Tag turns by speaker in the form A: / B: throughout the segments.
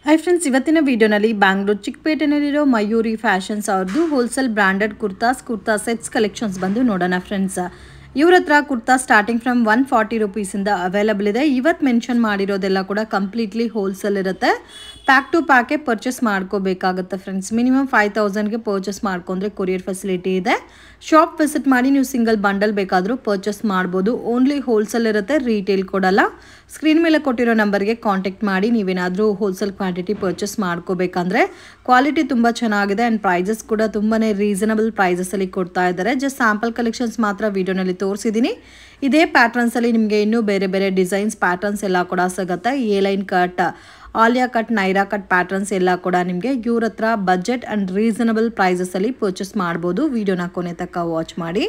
A: Hi friends, ಇವತ್ತಿನ ವಿಡಿಯೋನಲ್ಲಿ Bangalore ಚಿಕ್ಕಪೇಟೆನಲ್ಲಿರೋ Mayuri fashions ಅವ್ರದ್ದು wholesale branded kurta sets collections ಬಂದು ನೋಡೋಣ ಫ್ರೆಂಡ್ಸ್. ಇವ್ರ ಹತ್ರ ಕುರ್ತಾ ಸ್ಟಾರ್ಟಿಂಗ್ ಫ್ರಮ್ 140 ರೂಪೀಸಿಂದ ಅವೈಲಬಲ್ ಇದೆ. ಇವತ್ತು ಮೆನ್ಷನ್ ಮಾಡಿರೋದೆಲ್ಲ ಕೂಡ ಕಂಪ್ಲೀಟ್ಲಿ ಹೋಲ್ಸೇಲ್ ಇರುತ್ತೆ. ಪ್ಯಾಕ್ ಟು ಪ್ಯಾಕೆ ಪರ್ಚೇಸ್ ಮಾಡ್ಕೋಬೇಕಾಗುತ್ತೆ ಫ್ರೆಂಡ್ಸ್. ಮಿನಿಮಮ್ 5000ಗೆ ಪರ್ಚೇಸ್ ಮಾಡ್ಕೊಂಡ್ರೆ ಕೊರಿಯರ್ ಫೆಸಿಲಿಟಿ ಇದೆ. ಶಾಪ್ ವಿಸಿಟ್ ಮಾಡಿ ನೀವು ಸಿಂಗಲ್ ಬಂಡಲ್ ಬೇಕಾದರೂ ಪರ್ಚೇಸ್ ಮಾಡ್ಬೋದು. ಓನ್ಲಿ ಹೋಲ್ಸೇಲ್ ಇರುತ್ತೆ, ರೀಟೇಲ್ ಕೊಡಲ್ಲ. ಸ್ಕ್ರೀನ್ ಮೇಲೆ ಕೊಟ್ಟಿರೋ ನಂಬರ್ಗೆ ಕಾಂಟ್ಯಾಕ್ಟ್ ಮಾಡಿ ನೀವೇನಾದರೂ ಹೋಲ್ಸೇಲ್ ಕ್ವಾಂಟಿಟಿ ಪರ್ಚೇಸ್ ಮಾಡ್ಕೋಬೇಕಂದ್ರೆ. ಕ್ವಾಲಿಟಿ ತುಂಬ ಚೆನ್ನಾಗಿದೆ ಆ್ಯಂಡ್ ಪ್ರೈಸಸ್ ಕೂಡ ತುಂಬಾ ರೀಸನಬಲ್ ಪ್ರೈಸಸಲ್ಲಿ ಕೊಡ್ತಾ ಇದ್ದಾರೆ. ಜಸ್ಟ್ ಸ್ಯಾಂಪಲ್ ಕಲೆಕ್ಷನ್ಸ್ ಮಾತ್ರ ವಿಡಿಯೋನಲ್ಲಿ ತೋರಿಸಿದ್ದೀನಿ. ಇದೇ ಪ್ಯಾಟರ್ನ್ಸಲ್ಲಿ ನಿಮಗೆ ಇನ್ನೂ ಬೇರೆ ಬೇರೆ ಡಿಸೈನ್ಸ್ ಪ್ಯಾಟರ್ನ್ಸ್ ಎಲ್ಲ ಕೂಡ ಸಿಗುತ್ತೆ. A line cut, Alia cut, Naira cut patterns ಎಲ್ಲ ಕೂಡ ನಿಮಗೆ ಇವ್ರ ಹತ್ರ ಬಜೆಟ್ ಆ್ಯಂಡ್ ರೀಸನಬಲ್ ಪ್ರೈಸಸಲ್ಲಿ ಪರ್ಚೇಸ್ ಮಾಡ್ಬೋದು. ವಿಡಿಯೋನ ಕೊನೆ ತನಕ ವಾಚ್ ಮಾಡಿ.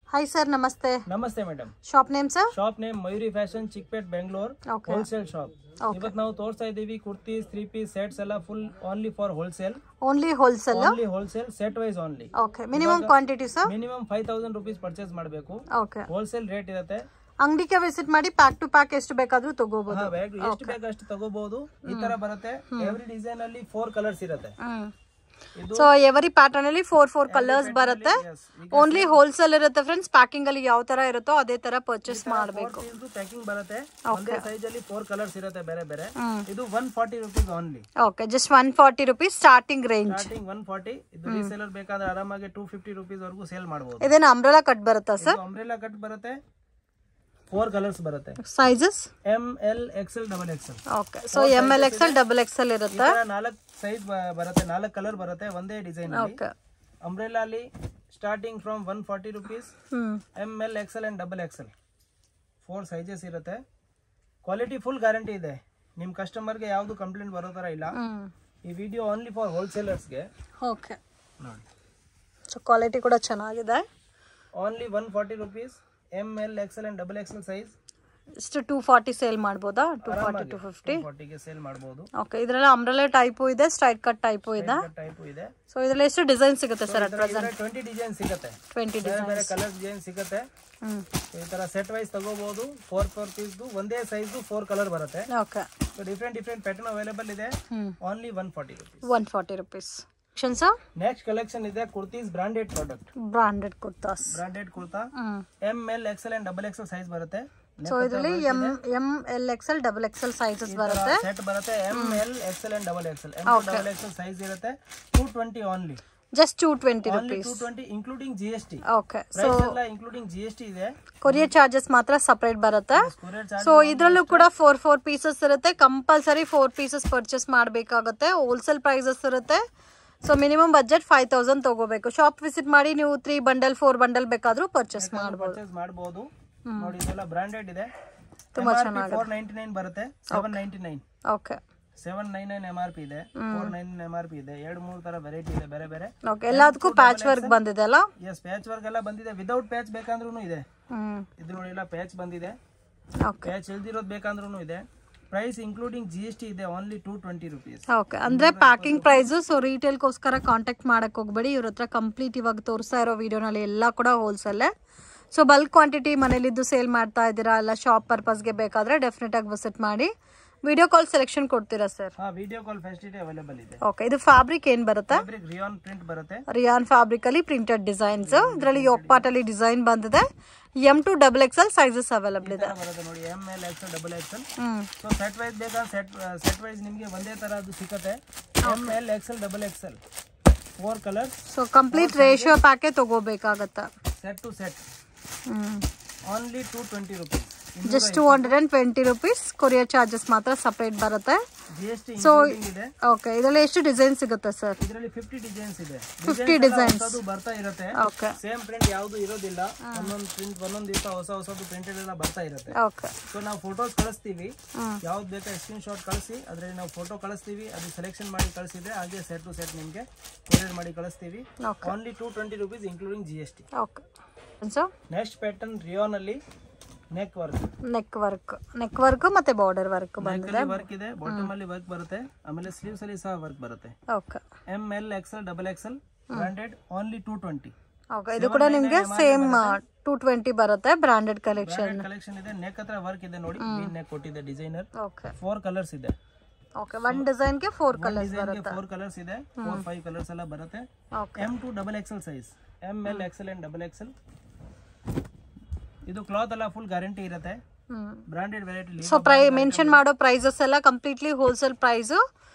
A: ಹಾಯ್ ಸರ್, ನಮಸ್ತೆ.
B: ನಮಸ್ತೆ madam.
A: Shop name sir?
B: Shop name Mayuri fashion, Chickpet, Bengaluru. Wholesale shop. ಇವತ್ತು ನಾವು ತೋರಿಸ್ತಾ ಇದೀವಿ ಕುರ್ತೀಸ್, 3 ಪೀಸ್ ಸೆಟ್ಸ್ ಎಲ್ಲ full only for wholesale.
A: Only wholesale
B: set wise only.
A: Okay. Minimum quantity sir?
B: Minimum 5000 rupees purchase ಮಾಡಬೇಕು.
A: ಓಕೆ.
B: ಹೋಲ್ಸೇಲ್ ರೇಟ್ ಇರುತ್ತೆ.
A: ಅಂಗಡಿಗೆ ವಿಸಿಟ್ ಮಾಡಿ pack to pack ಎಷ್ಟು ಬೇಕಾದ್ರೂ ತಗೋಬಹುದು.
B: ಎಷ್ಟು ಬೇಕು ಅಷ್ಟು ತಗೋಬಹುದು. ಈ ತರ ಬರುತ್ತೆ. ಎವ್ರಿ ಡಿಸೈನ್ ಅಲ್ಲಿ 4 ಕಲರ್ಸ್ ಇರುತ್ತೆ.
A: ಸೊ ಎವರಿ ಪ್ಯಾಟರ್ನ್ ಅಲ್ಲಿ 4 ಕಲರ್ಸ್ ಬರುತ್ತೆ. ಓನ್ಲಿ ಹೋಲ್ಸೇಲ್ ಇರುತ್ತೆ ಫ್ರೆಂಡ್ಸ್. ಪ್ಯಾಕಿಂಗ್ ಅಲ್ಲಿ ಯಾವ ತರ ಇರುತ್ತೋ ಅದೇ ತರ ಪರ್ಚೇಸ್ ಮಾಡಬೇಕು.
B: ಪ್ಯಾಕಿಂಗ್ ಬರುತ್ತೆ. ಒಂದೇ ಸೈಜ್ ಅಲ್ಲಿ 4 ಕಲರ್ಸ್ ಇರುತ್ತೆ ಬೇರೆ ಬೇರೆ. ಇದು 140 rupees only. Okay, just 140 rupees starting range. Starting 140. ಇದು ರೀಸೇಲರ್ ಬೇಕಾದ್ರೆ ಆರಾಮಾಗಿ 250 ರೂಪೀಸ್ ವರೆಗೂ ಸೇಲ್ ಮಾಡಬಹುದು.
A: ಇದೇನ ಅಂಬ್ರೆಲಾ ಕಟ್ ಬರುತ್ತಾ ಸರ್?
B: ಅಂಬ್ರೆಲಾ ಕಟ್ ಬರುತ್ತೆ. 4 ಕಲರ್ಸ್ ಬರುತ್ತೆ.
A: Sizes
B: M L XL double Excel.
A: Okay. So M L XL double Excel ಇರುತ್ತೆ.
B: 4 ಸೈಜ್ ಬರುತ್ತೆ, 4 ಕಲರ್ ಬರುತ್ತೆ ಒಂದೇ ಡಿಸೈನ್ ಅಲ್ಲಿ. ಓಕೆ. ಅಂಬ್ರೆಲಾ ಅಲ್ಲಿ starting from 140 rupees. M L XL and double XL 4 sizes ಇರುತ್ತೆ. Quality full guarantee ಇದೆ. ನಿಮ್ customer ಗೆ ಯಾವ್ದು ಕಂಪ್ಲೇಂಟ್ ಬರೋ ತರ ಇಲ್ಲ. ಈ ವಿಡಿಯೋ ಓನ್ಲಿ ಫಾರ್ ಹೋಲ್ಸೇಲರ್ಸ್ ಗೆ. ಓಕೆ. ನೋಡಿ,
A: ಸೊ ಕ್ವಾಲಿಟಿ ಕೂಡ ಚೆನ್ನಾಗಿದೆ.
B: Only 140 rupees. M L XL and double XL size.
A: ಇಷ್ಟು 240 ಸೇಲ್ ಮಾಡಬಹುದಾ? 240 250
B: ಗೆ ಸೇಲ್ ಮಾಡಬಹುದು.
A: ಓಕೆ. ಇದರಲ್ಲಿ ಅಂಬ್ರೆಲಾ ಟೈಪು ಇದೆ, ಸ್ಟ್ರೈಟ್ ಕಟ್ ಟೈಪು ಇದೆ. ಸೊ ಇದರಲ್ಲಿ ಎಷ್ಟು ಡಿಸೈನ್ ಸಿಗುತ್ತೆ ಸರ್? ಅಟ್ ಪ್ರೆಸೆಂಟ್
B: 20 ಡಿಸೈನ್ ಸಿಗುತ್ತೆ.
A: 20 ಡಿಸೈನ್
B: ಬೇರೆ ಕಲರ್ ಡಿಸೈನ್ ಸಿಗುತ್ತೆ. ಈ ತರ ಸೆಟ್ ವೈಸ್ ತಗೋಬಹುದು. 4 ಪೀಸ್ ಒಂದೇ ಸೈಜ್ 4 ಕಲರ್ ಬರುತ್ತೆ.
A: Okay.
B: So different pattern available ಇದೆ. Only 140 rupees.
A: 140 rupees.
B: Next collection ಇದೆ kurtis, branded product.
A: Branded kurtas.
B: Branded kurta M L XL and double XL size ಬರುತ್ತೆ.
A: ಸೊ ಇದರಲ್ಲಿ M L XL double XL sizes ಬರುತ್ತೆ.
B: Set ಬರುತ್ತೆ. M L XL and double XL. Double XL size ಇರುತ್ತೆ. 220 only.
A: Just 220 rupees.
B: 220 including GST.
A: Okay. So
B: ಎಲ್ಲ including GST ಇದೆ.
A: Courier charges ಮಾತ್ರ separate ಬರುತ್ತೆ. So ಇದರಲ್ಲೂ ಕೂಡ 4 ಪೀಸಸ್ ಇರುತ್ತೆ. ಕಂಪಲ್ಸರಿ 4 ಪೀಸಸ್ ಪರ್ಚೇಸ್ ಮಾಡಬೇಕಾಗುತ್ತೆ. ಹೋಲ್ಸೇಲ್ ಪ್ರೈಸಸ್ ಇರುತ್ತೆ. ಸೊ ಮಿನಿಮಮ್ ಬಜೆಟ್ 5000 ತಗೋಬೇಕು. ಶಾಪ್ ವಿಸಿಟ್ ಮಾಡಿ ನೀವು 3 ಬಂಡಲ್ 4 ಬಂಡಲ್ ಬೇಕಾದ್ರೂ ಪರ್ಚೇಸ್ ಮಾಡಬಹುದು.
B: ನೋಡಿ, ಇದೆಲ್ಲ ಬ್ರಾಂಡೆಡ್ ಇದೆ.
A: ತುಂಬಾ ಚೆನ್ನಾಗಿದೆ.
B: 499 ಬರುತ್ತೆ. 799.
A: ಓಕೆ.
B: 799 MRP ಇದೆ. 499 MRP ಇದೆ. 2-3 ತರ ವೆರೈಟಿ ಇದೆ ಬೇರೆ ಬೇರೆ.
A: ಓಕೆ. ಎಲ್ಲದಕ್ಕೂ ಪ್ಯಾಚ್ ವರ್ಕ್ ಬಂದಿದೆ ಅಲ್ಲ?
B: ಎಸ್, ಪ್ಯಾಚ್ ವರ್ಕ್ ಎಲ್ಲ ಬಂದಿದೆ. ವಿದೌಟ್ ಪ್ಯಾಚ್ ಬೇಕಂದ್ರೂ ಇದೆ. ಇದು ನೋಡಿ, ಎಲ್ಲ ಪ್ಯಾಚ್ ಬಂದಿದೆ. ಪ್ಯಾಚ್ ಇಲ್ದಿರೋದು ಬೇಕಂದ್ರೂ ಇದೆ. ಪ್ರೈಸ್ ಇನ್ಕ್ಲೂಡಿಂಗ್ ಜಿಎಸ್ಟಿ ಇದೆ. Only 220 rupees.
A: ಓಕೆ. ಅಂದ್ರೆ ಪ್ಯಾಕಿಂಗ್ ಪ್ರೈಸ್. ಸೊ ರಿಟೇಲ್ಗೋಸ್ಕರ ಕಾಂಟ್ಯಾಕ್ಟ್ ಮಾಡಕ್ ಹೋಗ್ಬೇಡಿ. ಇವ್ರ ಹತ್ರ ಕಂಪ್ಲೀಟ್ ಇವಾಗ ತೋರಿಸ್ತಾ ಇರೋ ವಿಡಿಯೋನಲ್ಲಿ ಎಲ್ಲ ಕೂಡ ಹೋಲ್ಸೇಲ್. ಸೊ ಬಲ್ಕ್ ಕ್ವಾಂಟಿಟಿ ಮನೇಲಿದ್ದು ಸೇಲ್ ಮಾಡ್ತಾ ಇದ್ದೀರಾ, ಎಲ್ಲ ಶಾಪ್ ಪರ್ಪಸ್ಗೆ ಬೇಕಾದ್ರೆ ಡೆಫಿನೆಟ್ ಆಗಿ ವಿಸಿಟ್ ಮಾಡಿ. ವಿಡಿಯೋ ಕಾಲ್ ಸೆಲೆಕ್ಷನ್ ಕೊಡ್ತೀರಾ sir?
B: Video call facility available ಇದೆ.
A: ಓಕೆ. ಇದು ಫ್ಯಾಬ್ರಿಕ್ ಏನ್ ಬರುತ್ತೆ?
B: ರಿಯಾನ್ ಪ್ರಿಂಟ್ ಬರುತ್ತೆ.
A: ರಿಯಾನ್ ಫ್ಯಾಬ್ರಿಕ್ ಅಲ್ಲಿ ಪ್ರಿಂಟೆಡ್ ಡಿಸೈನ್ಸ್. ಇದರಲ್ಲಿ ಯೋಕ್ ಪಾರ್ಟ್ ಅಲ್ಲಿ ಡಿಸೈನ್ ಬಂದಿದೆ. M to double XL sizes available ಇದೆ.
B: ನೋಡಿ, M L XL double XL. So set wise ಬೇಕಾ ಸೆಟ್ ವೈಸ್ ನಿಮಗೆ ಒಂದೇ ತರ ಅದು ಸಿಗುತ್ತೆ. M L XL double XL 4 colours.
A: So complete ratio ಪ್ಯಾಕೆ ತಗೋಬೇಕಾಗತ್ತೆ.
B: Set to set only 220 rupees.
A: Just 220 rupees. Courier charges ಮಾತ್ರ ಸಪರೇಟ್ ಬರುತ್ತೆ. So okay. ಇದರಲ್ಲಿ ಎಷ್ಟು ಡಿಸೈನ್ ಸಿಗುತ್ತೆ ಸರ್?
B: ಇದರಲ್ಲಿ 50 ಡಿಸೈನ್ಸ್ ಇದೆ.
A: 50 ಡಿಸೈನ್ಸ್
B: ಬರ್ತಾ ಇರುತ್ತೆ.
A: ಓಕೆ.
B: ಸೇಮ್ ಪ್ರಿಂಟ್ ಯಾವುದು ಇರೋದಿಲ್ಲ. ಒಂದೊಂದು ಪ್ರಿಂಟ್ ಒಂದೊಂದು ದಿವಸ ಹೊಸದು ಪ್ರಿಂಟೆಡ್ ಎಲ್ಲ ಬರ್ತಾ ಇರುತ್ತೆ.
A: ಓಕೆ.
B: ಸೊ ನಾವು ಫೋಟೋಸ್ ಕಳಿಸ್ತೀವಿ. ಯಾವ್ದು ಬೇಕಾ ಸ್ಕ್ರೀನ್ ಶಾಟ್ ಕಳಿಸಿ. ಅದರಲ್ಲಿ ನಾವು ಫೋಟೋ ಕಳಿಸ್ತೀವಿ. ಅದು ಸೆಲೆಕ್ಷನ್ ಮಾಡಿ ಕಳಿಸಿದ್ರೆ ಹಾಗೆ ಸೆಟ್ ಟು ಸೆಟ್ ನಿಮಗೆ ಕೊರಿಯರ್ ಮಾಡಿ ಕಳಿಸ್ತೀವಿ. Only 220 rupees including GST.
A: Okay.
B: Next pattern rayon ಅಲ್ಲಿ ನೆಕ್
A: ವರ್ಕ್ ಮತ್ತೆ ಬಾರ್ಡರ್ ವರ್ಕ್ ಬಂದಿದೆ.
B: ವರ್ಕ್ ಇದೆ. ಬಾಟಮ್ ಅಲ್ಲಿ ವರ್ಕ್ ಬರುತ್ತೆ. ಆಮೇಲೆ ಸ್ಲೀವ್ಸ್ ಅಲ್ಲಿ ಸಹ ವರ್ಕ್ ಬರುತ್ತೆ.
A: Okay.
B: M L XL double Excel branded only 220.
A: Okay. ಇದು ಕೂಡ ನಿಮಗೆ ಸೇಮ್ 220 ಬರುತ್ತೆ. ಬ್ರಾಂಡೆಡ್ ಕಲೆಕ್ಷನ್
B: ಇದೆ. ನೆಕ್ ಹತ್ರ ವರ್ಕ್ ಇದೆ ನೋಡಿ. ನೆಕ್ ಕೊಟ್ಟಿದೆ ಡಿಸೈನರ್. 4 ಕಲರ್ಸ್ ಇದೆ.
A: ಓಕೆ ಒನ್ ಡಿಸೈನ್ ಗೆ 4 ಕಲರ್ಸ್ ಬರುತ್ತೆ
B: 4 ಕಲರ್ಸ್ ಇದೆ 4-5 ಕಲರ್ಸ್ ಎಲ್ಲ ಬರುತ್ತೆ M to XXL size ML XL and XXL ಇದು ಕ್ಲಾತ್ ಎಲ್ಲ ಫುಲ್ ಗ್ಯಾರಂಟಿ ಇರುತ್ತೆ ಬ್ರಾಂಡೆಡ್ ವೆರೈಟಿ
A: ಸೊ ಮೆನ್ಷನ್ ಮಾಡೋ ಪ್ರೈಸಸ್ ಎಲ್ಲ completely wholesale price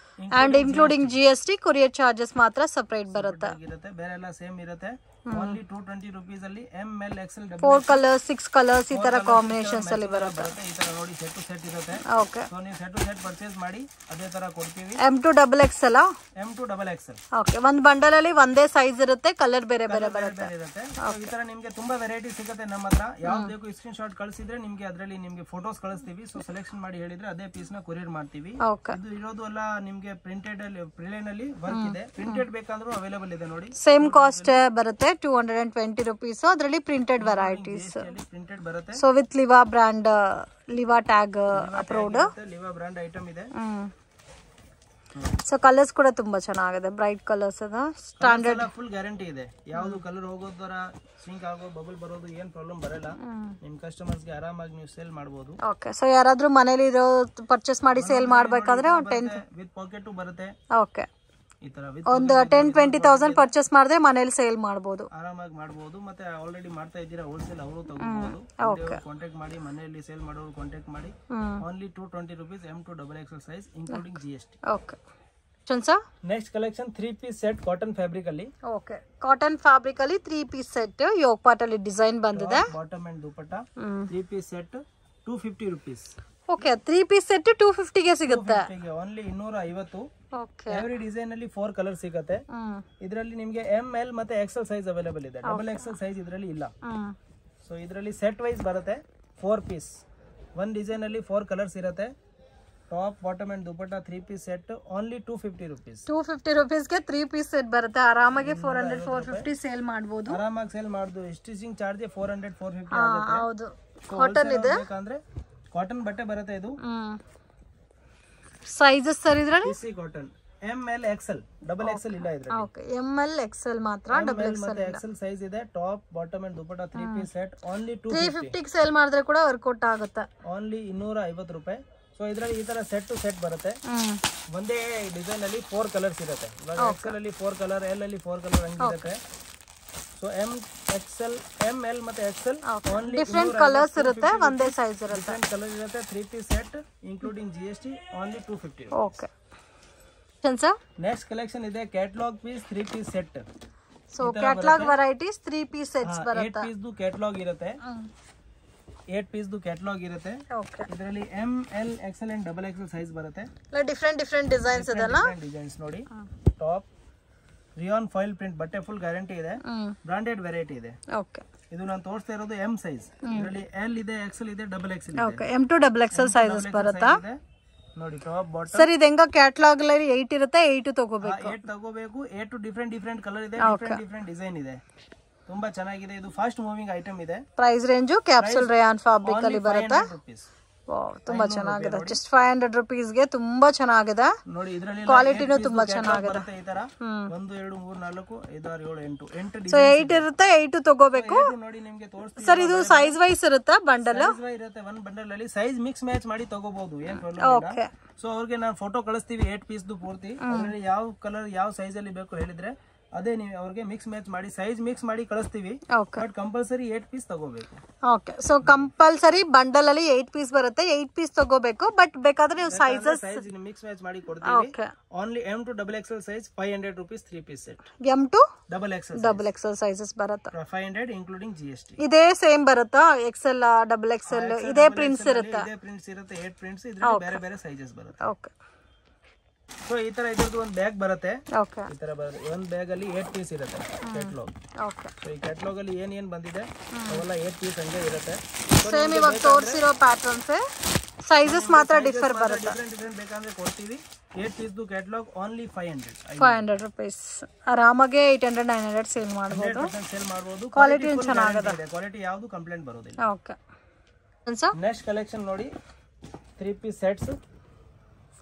A: and including GST courier charges ಮಾತ್ರ ಸೆಪರೇಟ್ ಬರುತ್ತೆ
B: ಬೇರೆ ಎಲ್ಲ ಸೇಮ್ ಇರುತ್ತೆ ಓನ್ಲಿ 220 ರೂಪೀಸ್ ಅಲ್ಲಿ ML XL
A: 4 ಕಲರ್ಸ್ 6 ಕಲರ್ಸ್ ಈ ತರ ಕಾಂಬಿನೇಷನ್ಸ್ ಅಲ್ಲಿ ಬರುತ್ತೆ
B: ಈ ತರ ನೋಡಿ ಸೆಟ್ ಟು ಸೆಟ್ ಇರುತ್ತೆ
A: ಓಕೆ
B: ಸೋ ನೀವು ಸೆಟ್ ಟು ಸೆಟ್ ಪರ್ಚೇಸ್ ಮಾಡಿ ಅದೇ ತರ ಕೊಡ್ತೀವಿ
A: M to XXL
B: M to XXL
A: okay ಒಂದು ಬಂಡಲ್ ಅಲ್ಲಿ ಒಂದೇ ಸೈಜ್ ಇರುತ್ತೆ ಕಲರ್ ಬೇರೆ ಬೇರೆ ಬರುತ್ತೆ
B: ಈ ತರ ನಿಮಗೆ ತುಂಬಾ ವೆರೈಟಿ ಸಿಗುತ್ತೆ ನಮ್ಮ ಹತ್ರ ಯಾವ್ದು ಬೇಕು ಸ್ಕ್ರೀನ್ ಶಾಟ್ ಕಳಿಸಿದ್ರೆ ನಿಮಗೆ ಅದರಲ್ಲಿ ನಿಮಗೆ ಫೋಟೋಸ್ ಕಳಿಸ್ತೀವಿ ಸೊ ಸೆಲೆಕ್ಷನ್ ಮಾಡಿ ಹೇಳಿದ್ರೆ ಅದೇ ಪೀಸ್ ನ ಕೊರಿಯರ್ ಮಾಡ್ತೀವಿ ಇದು ಇರೋದು ಎಲ್ಲ ನಿಮಗೆ ಪ್ರಿಂಟೆಡ್ ಅಲ್ಲಿ ಪ್ರಿಲೈನ್ ಅಲ್ಲಿ ವರ್ಕ್ ಇದೆ ಪ್ರಿಂಟೆಡ್ ಬೇಕಂದ್ರೂ ಅವೈಲೇಬಲ್ ಇದೆ ನೋಡಿ
A: ಸೇಮ್ ಕಾಸ್ಟ್ ಬರುತ್ತೆ 220 rupees ಅದರಲ್ಲಿ ಪ್ರಿಂಟೆಡ್ ವೆರೈಟೀಸ್
B: ಪ್ರಿಂಟೆಡ್ ಬರುತ್ತೆ
A: so with ಲಿವಾ brand ಲಿವಾ tag approved
B: ಲಿವಾ brand item ಇದೆ
A: ಸೊ ಕಲರ್ಸ್ ಕೂಡ ತುಂಬಾ ಚೆನ್ನಾಗಿದೆ ಬ್ರೈಟ್ ಕಲರ್ಸ್ ಅದ ಸ್ಟ್ಯಾಂಡರ್ಡ್
B: ಫುಲ್ ಗ್ಯಾರಂಟಿ ಇದೆ ಯಾವುದು ಕಲರ್ ಹೋಗೋ ತರ ಸಿಂಕ್ ಆಗೋ ಬಬಲ್ ಬರೋದು ಏನ್ ಪ್ರಾಬ್ಲಮ್ ಬರಲ್ಲ ನಿಮ್ ಕಸ್ಟಮರ್ಸ್ ಗೆ ಆರಾಮಾಗಿ ನೀವು ಸೇಲ್ ಮಾಡಬಹುದು
A: ಓಕೆ ಸೊ ಯಾರಾದ್ರೂ ಮನೇಲಿ ಇರೋ ಪರ್ಚೇಸ್ ಮಾಡಿ ಸೇಲ್ ಮಾಡಬೇಕಾದ್ರೆ 10
B: ವಿತ್ ಪಾಕೆಟ್ ಬರುತ್ತೆ
A: ಓಕೆ
B: ಈ ತರ
A: ಒಂದು 10-20,000 ಪರ್ಚೇಸ್ ಮಾಡಿದ್ರೆ ಮನೇಲಿ ಸೇಲ್ ಮಾಡಬಹುದು
B: ಆರಾಮಾಗಿ ಮಾಡಬಹುದು ಮತ್ತೆ ಆಲ್ರೆಡಿ ಮಾಡ್ತಾ ಇದ್ದೀರಾ ಹೋಲ್ಸೇಲ್ ಅವರು ತಗೋಬಹುದು ಕಾಂಟ್ಯಾಕ್ಟ್ ಮಾಡಿ ಮನೆಯಲ್ಲಿ ಸೇಲ್ ಮಾಡೋರು ಕಾಂಟ್ಯಾಕ್ಟ್ ಮಾಡಿ only 220 rupees M to XXL size including GST
A: okay
B: next collection 3 piece set cotton fabric ಅಲ್ಲಿ
A: ಓಕೆ ಕಾಟನ್ ಫ್ಯಾಬ್ರಿಕ್ ಅಲ್ಲಿ 3 ಪೀಸ್ ಸೆಟ್ ಯೋಗ್ ಪಾರ್ಟ್ ಅಲ್ಲಿ ಡಿಸೈನ್ ಬಂದಿದೆ
B: bottom and dupatta 3 piece set 250 rupees
A: okay 3 piece set 250 ಗೆ ಸಿಗುತ್ತೆ
B: only 250
A: okay
B: every design ಅಲ್ಲಿ 4 colour ಸಿಗುತ್ತೆ ಇದರಲ್ಲಿ ನಿಮಗೆ ML ಮತ್ತೆ XL ಸೈಜ್ ಅವೈಲೇಬಲ್ ಇದೆ XXL ಸೈಜ್ ಇದರಲ್ಲಿ ಇಲ್ಲ ಸೊ ಇದರಲ್ಲಿ ಸೆಟ್ ವೈಸ್ ಬರುತ್ತೆ 4 ಪೀಸ್ ಒಂದು ಡಿಸೈನ್ ಅಲ್ಲಿ 4 ಕಲರ್ಸ್ ಇರುತ್ತೆ top bottom and dupatta 3 piece set only 250 rupees 250
A: rupees ಗೆ 3 ಪೀಸ್ ಸೆಟ್ ಬರುತ್ತೆ ಆರಾಮಾಗಿ 400-450 ಸೇಲ್ ಮಾಡಬಹುದು
B: ಆರಾಮಾಗಿ ಸೇಲ್ ಮಾಡಬಹುದು ಸ್ಟಿಚಿಂಗ್ ಚಾರ್ಜ್ 400-450 ಆಗುತ್ತೆ
A: ಹೌದು ಕಾಟನ್ ಇದೆ
B: ಅಂದ್ರೆ ಕಾಟನ್ ಬಟ್ಟೆ ಬರುತ್ತೆ ಇದು
A: ಸೈಜಸ್ ಸರ್ ಇದರಲ್ಲಿ
B: PC cotton ML XL XXL ಇಲ್ಲ ಇದರಲ್ಲಿ
A: ಓಕೆ ML XL ಮಾತ್ರ XXL
B: XL ಸೈಜ್ ಇದೆ top bottom and dupatta 3 piece set only
A: 350 ಗೆ ಸೇಲ್ ಮಾಡಿದ್ರೆ ಕೂಡ ವರ್ಕೌಟ್ ಆಗುತ್ತೆ
B: ಓನ್ಲಿ 250 ರೂಪಾಯಿ ಸೊ ಇದರಲ್ಲಿ ಈ ತರ ಸೆಟ್ ಟು ಸೆಟ್ ಬರುತ್ತೆ ಒಂದೇ ಡಿಸೈನ್ ಅಲ್ಲಿ 4 ಕಲರ್ಸ್ ಇರುತ್ತೆ ಇವಾಗ XL ಅಲ್ಲಿ 4 ಕಲರ್ L ಅಲ್ಲಿ 4 ಕಲರ್ ಹಂಗಿರುತ್ತೆ ಸೊ M XL ML ಮತ್ತೆ XL ಓನ್ಲಿ
A: ಡಿಫರೆಂಟ್ ಕಲರ್ಸ್ ಇರುತ್ತೆ ಒಂದೇ ಸೈಜ್ ಇರುತ್ತೆ
B: ಡಿಫರೆಂಟ್ ಕಲರ್ ಇರುತ್ತೆ 3 piece set including GST only 250
A: okay sir
B: next collection ಇದೆ catalogue piece 3 piece set
A: so catalogue varieties 3 piece sets ಬರುತ್ತೆ
B: 8 piece ದು catalogue ಇರುತ್ತೆ 8 piece ದು ಕ್ಯಾಟಲಾಗ್ ಇರುತ್ತೆ ಇದರಲ್ಲಿ ML XL and XXL size ಬರುತ್ತೆ
A: ಡಿಫರೆಂಟ್ ಡಿಸೈನ್ಸ್ ಇದೆಲ್ಲ
B: ಡಿಸೈನ್ಸ್ ನೋಡಿ ಟಾಪ್ ರಿಯಾನ್ ಫಾಯಿಲ್ ಪ್ರಿಂಟ್ ಬಟ್ಟೆ ಫುಲ್ ಗ್ಯಾರಂಟಿ ಇದೆ ಬ್ರಾಂಡೆಡ್ ವೆರೈಟಿ ಇದೆ
A: ಓಕೆ
B: ಇದು ನಾನು ತೋರಿಸ್ತಾ ಇರೋದು M ಸೈಜ್ ಇದರಲ್ಲಿ L ಇದೆ XL ಇದೆ XXL ಇದೆ
A: okay M to XXL sizes ಬರುತ್ತಾ
B: ನೋಡಿ ಟಾಪ್ ಬಾಟಮ್
A: ಸರ್ ಇದು ಹೆಂಗ ಕ್ಯಾಟಲಾಗ್ ಅಲ್ಲಿ 8 ಇರುತ್ತೆ 8 ತಗೋಬೇಕು
B: 8 ತಗೋಬೇಕು 8 ಡಿಫರೆಂಟ್ ಕಲರ್ ಇದೆ ಡಿಫರೆಂಟ್ ಡಿಸೈನ್ ಇದೆ ತುಂಬಾ ಚೆನ್ನಾಗಿದೆ ಇದು ಫಾಸ್ಟ್ ಮೂವಿಂಗ್ ಐಟಮ್ ಇದೆ
A: price range capsule rayon fabric ಅಲ್ಲಿ ಬರುತ್ತೆ ವಾವ್ ತುಂಬಾ ಚೆನ್ನಾಗಿದೆ ಜಸ್ಟ್ 500 ರೂಪೀಸ್ ಗೆ ತುಂಬಾ ಚೆನ್ನಾಗಿದೆ
B: ನೋಡಿ ಇದರಲ್ಲಿ
A: ಕ್ವಾಲಿಟಿನೂ ತುಂಬಾ ಚೆನ್ನಾಗಿದೆ
B: ಈ ತರ 1 2 3 4 5 6 7 8
A: ಸೊ 8 ಇರುತ್ತೆ 8 ತಗೋಬೇಕು
B: ನೋಡಿ ನಿಮಗೆ ತೋರಿಸ್ತೀನಿ
A: ಸರ್ ಇದು ಸೈಜ್ ವೈಸ್ ಇರುತ್ತೆ ಬಂಡಲ್
B: ಇರುತ್ತೆ ಒಂದು ಬಂಡಲ್ ಅಲ್ಲಿ ಸೈಜ್ ಮಿಕ್ಸ್ ಮ್ಯಾಚ್ ಮಾಡಿ ತಗೋಬಹುದು ಏನು ಪ್ರಾಬ್ಲಮ್ ಇಲ್ಲ ಸೊ ಅವ್ರಿಗೆ ನಾನು ಫೋಟೋ ಕಳಿಸ್ತೀವಿ 8 ಪೀಸ್ ದು ಪೂರ್ತಿ ಅದರಲ್ಲಿ ಯಾವ ಕಲರ್ ಯಾವ ಸೈಜ್ ಅಲ್ಲಿ ಬೇಕು ಹೇಳಿದ್ರೆ ಅದೇ ನೀವು ಅವ್ರಿಗೆ ಮಿಕ್ಸ್ ಮ್ಯಾಚ್ ಮಾಡಿ ಸೈಜ್ ಮಿಕ್ಸ್ ಮಾಡಿ ಕಳಿಸ್ತೀವಿ ಬಟ್ ಕಂಪಲ್ಸರಿ 8 ಪೀಸ್ ತಗೋಬೇಕು
A: ಓಕೆ ಸೊ ಕಂಪಲ್ಸರಿ ಬಂಡಲ್ ಅಲ್ಲಿ 8 ಪೀಸ್ ಬರುತ್ತೆ 8 ಪೀಸ್ ತಗೋಬೇಕು ಬಟ್ ಬೇಕಾದ್ರೆ ನೀವು ಸೈಜಸ್
B: ಮಿಕ್ಸ್ ಮ್ಯಾಚ್ ಮಾಡಿ ಕೊಡ್ತೀವಿ only M to XXL size 500 rupees 3 piece set
A: M to
B: XXL
A: sizes ಬರುತ್ತೆ
B: 500 ಇನ್ಕ್ಲೂಡಿಂಗ್ GST
A: ಇದೇ ಸೇಮ್ ಬರುತ್ತಾ XL XXL ಇದೇ ಪ್ರಿಂಟ್ಸ್ ಇರುತ್ತೆ
B: 8 ಪ್ರಿಂಟ್ಸ್ ಇದರಲ್ಲಿ ಬೇರೆ ಬೇರೆ ಸೈಜಸ್ ಬರುತ್ತೆ
A: ಓಕೆ
B: ಸೊ ಈ ತರ ಇದರದ್ದು ಒಂದು ಬ್ಯಾಗ್ ಬರುತ್ತೆ
A: ಓಕೆ
B: ಈ ತರ ಬರುತ್ತೆ ಒಂದು ಬ್ಯಾಗ್ ಅಲ್ಲಿ 8 ಪೀಸ್ ಇರುತ್ತೆ ಕ್ಯಾಟಲಾಗ್
A: ಓಕೆ
B: ಸೊ ಈ ಕ್ಯಾಟಲಾಗ್ ಅಲ್ಲಿ ಏನ್ ಬಂದಿದೆ ಅವೆಲ್ಲ 8 ಪೀಸ್ ಹಂಗೆ ಇರುತ್ತೆ
A: ಸೇಮ್ ಇವಾಗ ತೋರಿಸಿರೋ ಪ್ಯಾಟರ್ನ್ಸ್ ಸೈಜಸ್ ಮಾತ್ರ ಡಿಫರ್ ಬರುತ್ತೆ
B: ಡಿಫರೆಂಟ್ ಬೇಕಂದ್ರೆ ಕೊಡ್ತೀವಿ 8 ಪೀಸ್ ದು ಕ್ಯಾಟಲಾಗ್ ಓನ್ಲಿ
A: 500 ರೂಪೀಸ್ ಆರಾಮಾಗಿ 800-900 ಸೇಲ್ ಮಾಡಬಹುದು ಕ್ವಾಲಿಟಿ ಚೆನ್ನಾಗಿದೆ
B: ಕ್ವಾಲಿಟಿ ಯಾವುದು ಕಂಪ್ಲೇಂಟ್ ಬರೋದಿಲ್ಲ
A: ಓಕೆ
B: ನೆಕ್ಸ್ಟ್ ಕಲೆಕ್ಷನ್ ನೋಡಿ 3 ಪೀಸ್ ಸೆಟ್ಸ್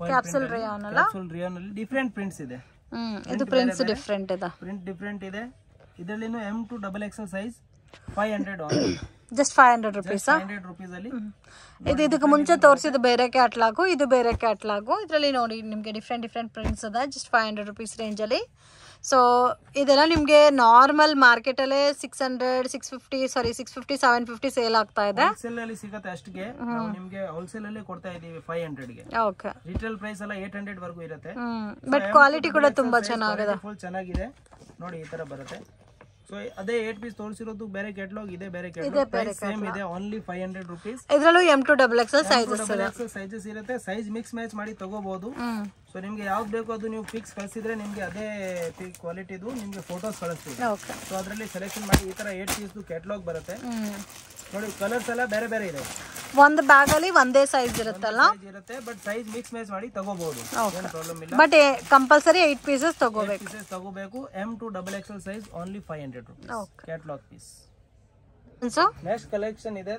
A: ಕ್ಯಾಪ್ಸೂಲ್ ರೇಯಾನ್ ಅಲ್ಲ
B: ಕ್ಯಾಪ್ಸೂಲ್ ರೇಯಾನ್ ಅಲ್ಲಿ ಡಿಫರೆಂಟ್ ಪ್ರಿಂಟ್ಸ್ ಇದೆ
A: ಇದು ಪ್ರಿಂಟ್ಸ್ ಡಿಫರೆಂಟ್ ಇದೆ
B: ಪ್ರಿಂಟ್ ಡಿಫರೆಂಟ್ ಇದೆ ಇದರಲ್ಲಿನೂ M to XXL size 500 only
A: just 500 rupees.
B: 500 rupees ಅಲ್ಲಿ.
A: ಇದಕ್ಕೆ ಮುಂಚೆ ತೋರಿಸಿದ ಬೇರೆ ಕ್ಯಾಟ್ಲಾಗು, ಇದು ಬೇರೆ ಕ್ಯಾಟ್ಲಾಗು. ಇದರಲ್ಲಿ ನೋಡಿ ನಿಮಗೆ ಡಿಫ್ರೆಂಟ್ ಪ್ರಿಂಟ್ಸ್ ಅದ. ಜಸ್ಟ್ 500 ರುಪೀಸ್ ರೇಂಜಲ್ಲಿ. ಸೊ ಇದೆಲ್ಲ ನಿಮಗೆ ನಾರ್ಮಲ್ ಮಾರ್ಕೆಟಲ್ಲೇ 650 750 ಸೇಲ್ ಆಗ್ತಾ ಇದೆ.
B: ಹೋಲ್ಸೇಲ್ ಅಲ್ಲಿ ಸಿಗುತ್ತೆ ಅಷ್ಟಿಗೆ. ನಾವು ನಿಮಗೆ ಹೋಲ್ಸೇಲ್ ಅಲ್ಲಿ ಕೊಡ್ತಾ ಇದೀವಿ 500 ಗೆ.
A: ಓಕೆ.
B: ರಿಟೇಲ್ ಪ್ರೈಸ್ ಎಲ್ಲ 800 ವರೆಗೂ ಇರುತ್ತೆ.
A: ಬಟ್ ಕ್ವಾಲಿಟಿ ಕೂಡ ತುಂಬಾ ಚೆನ್ನಾಗಿದೆ.
B: ಫುಲ್ ಚೆನ್ನಾಗಿದೆ ನೋಡಿ, ಈ ತರ ಬರುತ್ತೆ. ಸೊ ಅದೇ 8 ಪೀಸ್ ತೋರಿಸಿರೋದು ಬೇರೆ ಕ್ಯಾಟಲಾಗ್ ಇದೆ, ಬೇರೆ ಕ್ಯಾಟಲಾಗ್ ಪ್ರೈಸ್ ಸೇಮ್ ಇದೆ, ಓನ್ಲಿ 500 rupees.
A: ಇದರಲ್ಲೂ M2 XXL
B: ಸೈಜಸ್ ಇರುತ್ತೆ. ಸೈಜ್ ಮಿಕ್ಸ್ ಮ್ಯಾಚ್ ಮಾಡಿ ತಗೋಬಹುದು. ಸೊ ನಿಮ್ಗೆ ಯಾವ್ದು ಬೇಕು ಅದು ನೀವು ಫಿಕ್ಸ್ ಕಳಿಸಿದ್ರೆ ನಿಮ್ಗೆ ಅದೇ ಕ್ವಾಲಿಟಿದು ನಿಮ್ಗೆ ಫೋಟೋಸ್ ಕಳಿಸ್ತೀವಿ. ಸೊ ಅದರಲ್ಲಿ ಸೆಲೆಕ್ಷನ್ ಮಾಡಿ ಈ ತರ 8 ಪೀಸ್ ಕ್ಯಾಟಲಾಗ್ ಬರುತ್ತೆ ನೋಡಿ. ಕಲರ್ಸ್ ಎಲ್ಲ ಬೇರೆ ಬೇರೆ ಇದೆ.
A: ಒಂದು ಬ್ಯಾಗ್ ಅಲ್ಲಿ ಒಂದೇ ಸೈಜ್ ಇರುತ್ತಲ್ಲ,
B: ಬಟ್ ಸೈಜ್ ಮಿಕ್ಸ್ ಮ್ಯಾಚ್ ಮಾಡಿ ತಗೋಬಹುದು, ಏನು ಪ್ರಾಬ್ಲಮ್ ಇಲ್ಲ.
A: ಬಟ್ ಕಂಪಲ್ಸರಿ 8 ಪೀಸಸ್
B: ತಗೋಬೇಕು. M2 XXL size only 500 rupees catalogue piece. Next collection ಇದೆ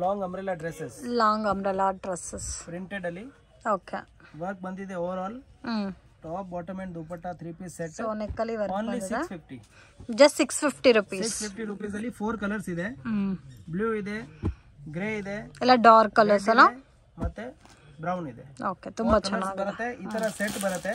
B: ಲಾಂಗ್ ಅಂಬ್ರೆಲಾ ಡ್ರೆಸ್ಸಸ್. ಪ್ರಿಂಟೆಡ್ ಅಲ್ಲಿ ಓಕೆ ವರ್ಕ್ ಬಂದಿದೆ. Over all top bottom and dupatta 3 piece set.
A: So neck ಅಲ್ಲಿ work
B: only 650.
A: Just 650 rupees.
B: 650 rupees ಅಲ್ಲಿ 4 colours ಇದೆ. Blue ಇದೆ, grey ಇದೆ,
A: ಎಲ್ಲ dark colours ಅಲ್ಲ,
B: ಮತ್ತೆ ಬ್ರೌನ್ ಇದೆ.
A: ಓಕೆ, ತುಂಬಾ ಚೆನ್ನಾಗಿ
B: ಬರುತ್ತೆ. ಈ ತರ ಸೆಟ್ ಬರುತ್ತೆ.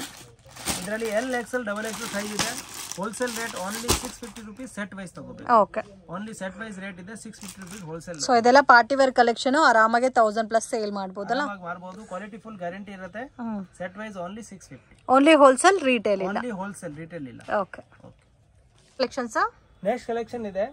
B: ಇದರಲ್ಲಿ L XL XXL ಸೈಜ್ ಇದೆ. Wholesale rate only 650 rupees. Set wise ತಗೋಬೇಕು.
A: Okay,
B: only set wise rate ಇದೆ 650 rupees ಹೋಲ್ಸೇಲ್.
A: ಸೊ ಇದೆಲ್ಲ ಪಾರ್ಟಿ ವೇರ್ ಕಲೆಕ್ಷನ್ ಆರಾಮಾಗಿ 1000+ ಸೇಲ್ ಮಾಡಬಹುದಲ್ಲ.
B: ಮಾಡಬಹುದು. ಕ್ವಾಲಿಟಿ ಫುಲ್ ಗ್ಯಾರಂಟಿ ಇರುತ್ತೆ. Set wise only 650.
A: Only wholesale, retail ಇಲ್ಲ.
B: Only wholesale, retail ಇಲ್ಲ.
A: ಓಕೆ. ಕಲೆಕ್ಷನ್ಸ್
B: ನೆಕ್ಸ್ಟ್ ಕಲೆಕ್ಷನ್ ಇದೆ